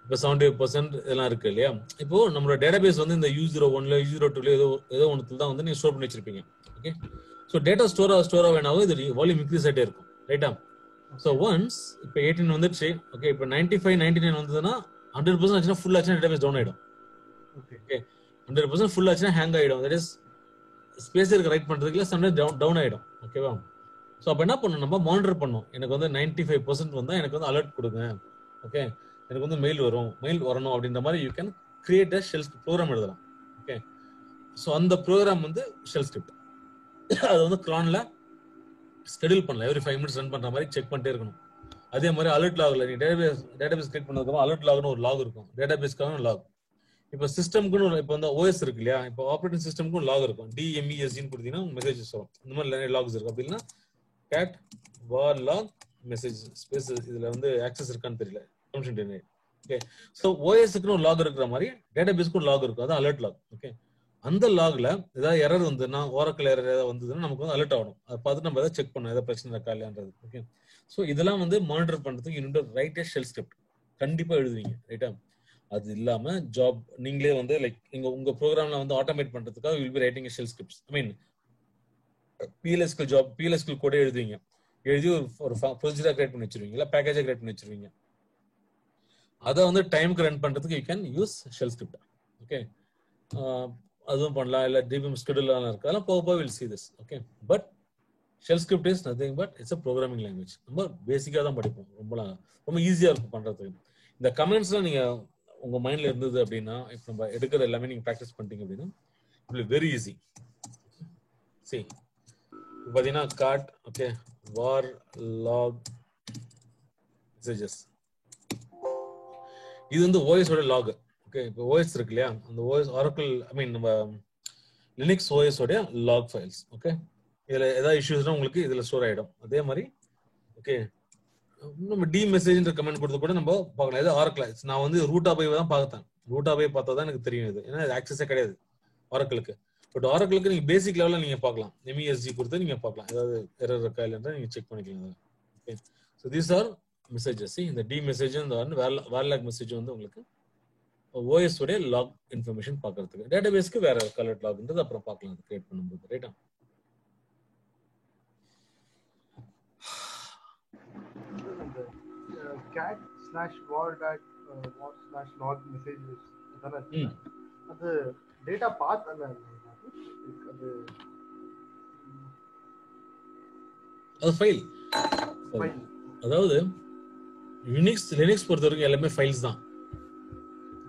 இப்போ 75% இதெல்லாம் இருக்கு இல்லையா? இப்போ நம்மளோட டேட்டாபேஸ் வந்து இந்த U01ல U02ல ஏதோ ஒன்றுல தான் வந்து நீங்க ஸ்டோர் பண்ணி வச்சிருப்பீங்க. ஓகே, ஸோ டேட்டா ஸ்டோர் வேணாவும் இது வால்யூம் இன்க்ரீஸ் ஆகிட்டே இருக்கும், ரைட்டா? ஸோ ஒன்ஸ் இப்போ 18 வந்துருச்சு, ஓகே, இப்போ 95 99 வந்ததுன்னா 100% ஆச்சுன்னா ஃபுல் ஆச்சுன்னா டேட்டாபேஸ் டவுன் ஆயிடும். ஓகே, ஓகே, 100% ஃபுல் ஆச்சுன்னா ஹேங் ஆயிடும். தட் இஸ் ஸ்பேஸ் இருக்கு ரைட் பண்றதுக்குள்ள சம்டைம் டவுன் ஆயிடும். ஓகேவா? ஸோ அப்போ என்ன பண்ணணும், நம்ம மானிட்டர் பண்ணணும். எனக்கு வந்து 95% வந்தா எனக்கு வந்து அலர்ட் கொடுங்க. ஓகே, எனக்கு வந்து மெயில் வரணும் அப்படின்ற மாதிரி you can create a shell program எழுதலாம். ஓகே, ஸோ அந்த ப்ரோக்ராம் வந்து ஷெல் ஸ்கிரிப்ட். அது வந்து கிரான்ல ஸ்கெடியூல் பண்ணலாம். எவ்ரி 5 minutes ரன் பண்ற மாதிரி செக் பண்ணிட்டே இருக்கணும். அதே மாதிரி அலர்ட் லாக்ல நீ டேட்டாபேஸ் கிரியேட் பண்ணதுக்கு அலர்ட் லாக்னு ஒரு லாக் இருக்கும். டேட்டாபேஸ்க்கான லாக். இப்போ சிஸ்டம்க்குன்னு இப்போ வந்து ஓஎஸ் இருக்கு இல்லையா, இப்போ ஆப்ரேட்டிங் சிஸ்டம்க்கும் லாக் இருக்கும். DMESGன்னு கொடுத்தீங்கன்னா மெசேஜஸ் வரும். இந்த மாதிரி நிறைய லாக்ஸ் இருக்கு. அப்படி இல்லைன்னா cat var log message space இதுல வந்து ஆக்சஸ் இருக்கான்னு தெரியல. ஓகே, ஸோ ஓஎஸ்க்கு ஒரு லாக் இருக்கிற மாதிரி டேட்டாபேஸ்க்கு ஒரு லாக் இருக்கும். அதான் அலர்ட் லாக். ஓகே, அந்த லாக்ல ஏதாவது எரர் வந்துன்னா, ஓரக்கல் எரர் ஏதாவது வந்ததுன்னா நமக்கு வந்து அலர்ட் ஆகணும். அதை பார்த்துட்டு நம்ம ஏதாவது செக் பண்ணணும், ஏதாவது பிரச்சனை இருக்கா இல்லையான்றது. ஓகே, ஸோ இதெல்லாம் வந்து மானிட்டர் பண்றதுக்கு யூ ரைட் ஷெல் ஸ்கிரிப்ட் கண்டிப்பா எழுதுவீங்க. ரைட்டா? அது இல்லாம ஜாப் நீங்களே வந்து லைக் உங்க ப்ரோக்ராம்ல வந்து ஆட்டோமேட் பண்றதுக்காக will be writing shell scripts. I mean PLSQL கூட எழுதுவீங்க. எழுதி ஒரு ப்ரொசீஜரா கிரியேட் பண்ணி வச்சிருவீங்க, இல்ல பேக்கேஜா கிரியேட் பண்ணி வச்சிருவீங்க. அதை வந்து டைமுக்கு ரன் பண்றதுக்கு you can use shell script. Okay, அதுவும் பண்ணலாம். இல்ல டிபிஎம் ஸ்கெடியூல் இருக்கு, அதெல்லாம் போக will see this. Okay, but shell script is nothing but it's a programming language. ரொம்ப பேசிக்கா தான் படிப்போம். ரொம்ப ஈஸியா இருக்கும் பண்றதுக்கு. இந்த கமெண்ட்ஸ்லாம் நீங்க உங்க மைண்ட்ல இருந்தது அப்படின்னா, இப்போ நம்ம எடுக்கிற எல்லாமே நீங்க ப்ராக்டிஸ் பண்ணிட்டீங்க அப்படின்னா வெரி ஈஸி. சரி, பாத்தீங்கன்னா cat okay var log messages இது வந்து OS ஓட லாக். ஓகே, இப்போ OS இருக்கு இல்லையா, அந்த OS Oracle ஐ மீன் நம்ம Linux OS ஓட லாக் ஃபைல்ஸ். ஓகே, இதுல ஏதாவது இஷ்யூஸ்னா உங்களுக்கு இதுல ஸ்டோர் ஆயிடும். அதே மாதிரி ஓகே, நம்ம டி மெசேஜ்ன்ற கமெண்ட் கொடுத்து கூட நம்ம பார்க்கலாம். இது Oracle நான் வந்து ரூட்டா போய் தான் பார்த்தேன். ரூட்டா போய் பார்த்தா தான் எனக்கு தெரியும் இது, ஏன்னா இது ஆக்சஸே கிடையாது Oracleக்கு. பட் Oracleக்கு நீங்க பேசிக் லெவல்ல நீங்க பார்க்கலாம். MESG கொடுத்து நீங்க பார்க்கலாம், ஏதாவது எரர் இருக்கா இல்லைன்றத நீங்க செக் பண்ணிக்கலாம். Okay, so these are messages. இந்த டி மெசேஜ் இந்த வேர்லாக் மெசேஜ் வந்து உங்களுக்கு OS உடைய லாக் இன்ஃபர்மேஷன் பார்க்கறதுக்கு, டேட்டாபேஸ்க்கு வேற கலர் லாக்ன்றது அப்புறம் பார்க்கலாம் அது கிரியேட் பண்ணும்போது. ரைட்டா? cat/var.var/log messages அது டேட்டா பாத் அல்ல, அது ஃபைல். அதாவது லினக்ஸ் பொறுத்த வரைக்கும் எல்லாமே ஃபைல்ஸ் தான்.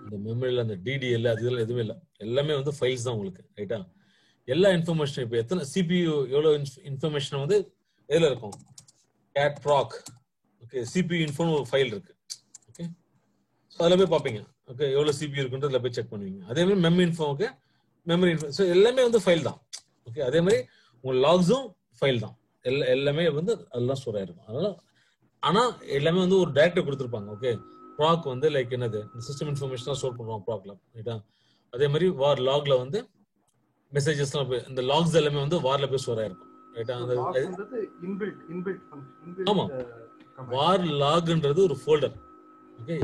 இந்த மெமரியில் அந்த DDL அது இதெல்லாம் எதுவுமே இல்லை, எல்லாமே வந்து ஃபைல்ஸ் தான் உங்களுக்கு. ரைட்டா? எல்லா இன்ஃபர்மேஷன் இப்போ எத்தனை CPU எவ்வளோ இன்ஃபர்மேஷன் வந்து எதில் இருக்கும், cat proc ஓகே CPU இன்ஃபோன்னு ஒரு ஃபைல் இருக்கு. ஓகே, ஸோ அதில் போய் பார்ப்பீங்க. ஓகே, எவ்வளோ CPU இருக்குன்றதுல போய் செக் பண்ணுவீங்க. அதே மாதிரி memory info. Okay, memory info. So எல்லாமே வந்து ஃபைல் தான். ஓகே, அதே மாதிரி உங்க லாக்ஸும் ஃபைல் தான். எல்லாமே வந்து அதெல்லாம் ஸ்டோர் ஆயிருக்கும். அதனால ஆனா எல்லாமே வந்து ஒரு டைரக்டரி கொடுத்துருப்பாங்க. ஓகே, ப்ராக் வந்து லைக் என்னது சிஸ்டம் இன்ஃபர்மேஷன் ஸ்டோர் பண்ணுவாங்க ப்ராக்ல. ரைட்டா? அதே மாதிரி வார் லாக்ல வந்து மெசேஜஸ்லாம் போய் இந்த லாக்ஸ் எல்லாமே வந்து வார்ல போய் ஸ்டோர் ஆயிருக்கும். ரைட்டா? ஆமா, வார் லாக்ன்றது ஒரு ஃபோல்டர். ஓகே,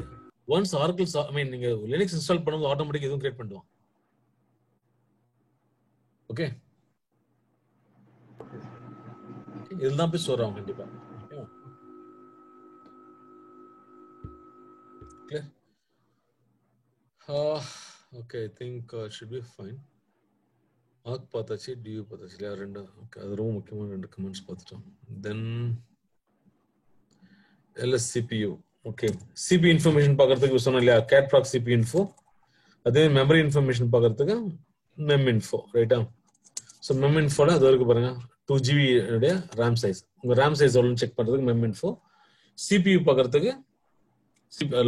ஒன்ஸ் ஆரக்கிள் ஐ மீன் நீங்க லினக்ஸ் இன்ஸ்டால் பண்ணும்போது ஆட்டோமேட்டிக் எதுவும் கிரியேட் பண்ணுவாங்க. ஓகே, இதுதான் போய் ஸ்டோர் ஆகும் கண்டிப்பா. Clear? Okay, I think should be fine. ஆக் பார்த்தாச்சு, டியூ பார்த்தாச்சு இல்லையா, ரெண்டு. ஓகே, அது ரொம்ப முக்கியமான ரெண்டு கமெண்ட்ஸ் பார்த்துட்டோம். தென் LSCPU. ஓகே, CPU இன்ஃபர்மேஷன் பார்க்கறதுக்கு சொன்னோம் இல்லையா, cat proc CPU info. அதே மெமரி இன்ஃபர்மேஷன் பார்க்கறதுக்கு meminfo. ரைட்டா? ஸோ meminfoல அது வரைக்கும் பாருங்க 2GB உடைய ரேம் சைஸ். உங்க ரேம் சைஸ் எவ்வளோன்னு செக் பண்றதுக்கு meminfo. CPU பார்க்கறதுக்கு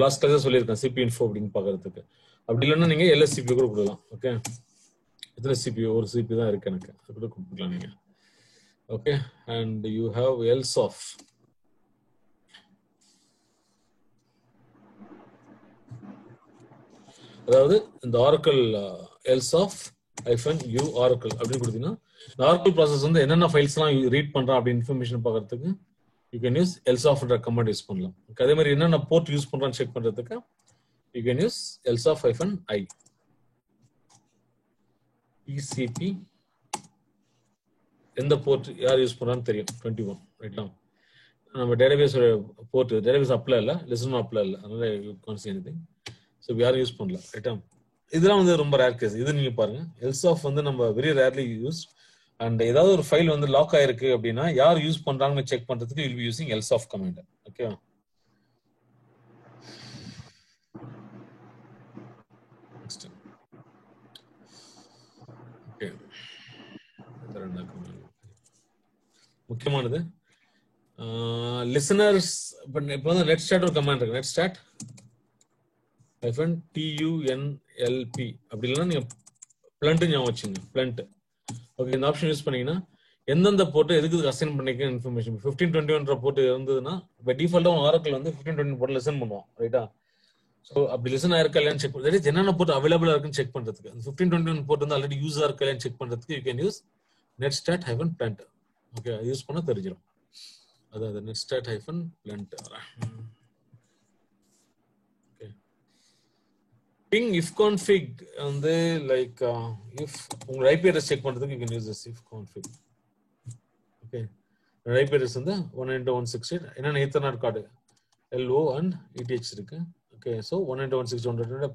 லாஸ்ட் கிளாஸ் சொல்லியிருக்கேன் CPU info அப்படின்னு பார்க்கறதுக்கு. அப்படி இல்லைன்னா நீங்க LSCPU கூட கொடுக்கலாம். ஓகே, எத்தனை CPU? ஒரு CPU தான் இருக்கு எனக்கு, அது கூட கொடுத்துக்கலாம் நீங்க. Okay, and you have LSOF. அதாவது இந்த Oracle LSOF -u Oracle அப்படின்னு கொடுத்தீங்கன்னா இந்த Oracle ப்ராசஸ் வந்து என்னென்ன ஃபைல்ஸ்லாம் ரீட் பண்றான் அப்படி இன்ஃபர்மேஷன் பார்க்கறதுக்கு யூ கேன் யூஸ் LSOFன்ற கமாண்ட் யூஸ் பண்ணலாம். அதே மாதிரி என்னென்ன போர்ட் யூஸ் பண்றான்னு செக் பண்றதுக்கு you can use LSOF-i. TCP எந்த போர்ட் யார் யூஸ் பண்றான்னு தெரியும், 21. ரைட்டா? நம்ம டேட்டாபேஸ் போர்ட், டேட்டாபேஸ் அப்ளை இல்லை, லிசனும் அப்ளை இல்லை, அதனால you can't see anything. So யாரும் யூஸ் பண்ணல. ரைட்டா? இதெல்லாம் வந்து ரொம்ப ரேர் கேஸ். இது நீங்க பாருங்க, LSOF வந்து நம்ம வெரி ரேர்லி யூஸ். அண்ட் ஏதாவது ஒரு ஃபைல் வந்து லாக் ஆயிருக்கு அப்படின்னா யார் யூஸ் பண்றாங்கன்னு செக் பண்றதுக்கு will be using lsof command. Okay, next. Okay, முக்கியமானது லிசனர்ஸ். இப்போ வந்து நெட் ஸ்டார்ட் ஒரு கமாண்ட் இருக்கு, நெட் ஸ்டார்ட் TUNLP. அப்படி இல்லைன்னா நீங்க பிளண்ட் ஞாபகம் வச்சுங்க, பிளண்ட். ஓகே, இந்த ஆப்ஷன் யூஸ் பண்ணீங்கன்னா எந்தெந்த போர்ட் எதுக்கு அசைன் பண்ணிக்க இன்ஃபர்மேஷன் 1521 போர்ட் இருந்ததுன்னா இப்போ டிஃபால்ட்டா ஆரக்கிள் வந்து 1520 போர்ட் லிசன் பண்ணுவோம், ரைட்டா? ஸோ அப்படி லிசன் ஆயிருக்கா இல்லையான்னு செக் பண்ணுறது, என்னென்ன போர்ட் அவைலபிளா இருக்குன்னு செக் பண்றதுக்கு, அந்த 1521 போர்ட் வந்து ஆல்ரெடி யூஸ் இருக்கா இல்லையான்னு செக் பண்றதுக்கு you can use netstat hyphen plant. Okay, use பண்ணா தெரிஞ்சிடும். அதாவது netstat hyphen plant. Ping if config வந்து லைக் if உங்க IP address செக் பண்றதுக்கு you can use this if config. Okay, IP address வந்து 192.168 என்னென்ன ethernet card LO and ETH இருக்கு. Okay, so 192.168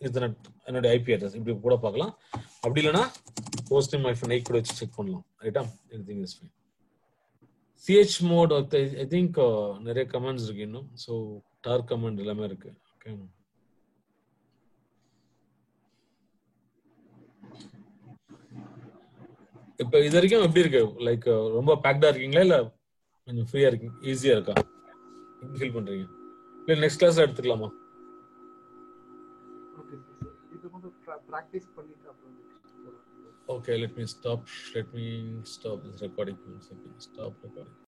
ethernet என்னோட IP address இப்படி கூட பார்க்கலாம். அப்படி இல்லைன்னா host name -8 கூட வச்சு செக் பண்ணலாம், ரைட்டா? Anything is fine. CH mode I think நிறைய கமெண்ட்ஸ் இருக்கு இன்னும். ஸோ டார் கமெண்ட் எல்லாமே இருக்கு. ஓகே, இப்போ இது வரைக்கும் எப்படி இருக்கு? லைக் ரொம்ப பேக்டா இருக்கீங்களா இல்ல கொஞ்சம் ஃப்ரீயா இருக்கீங்க, ஈஸியா இருக்கா, எப்படி ஃபீல் பண்றீங்க? இல்ல நெக்ஸ்ட் கிளாஸ்ல எடுத்துக்கலாமா? ஓகே சார், இது கொஞ்சம் பிராக்டிஸ் பண்ணிட்டு அப்புறம் Okay, let me stop this recording. Stop recording.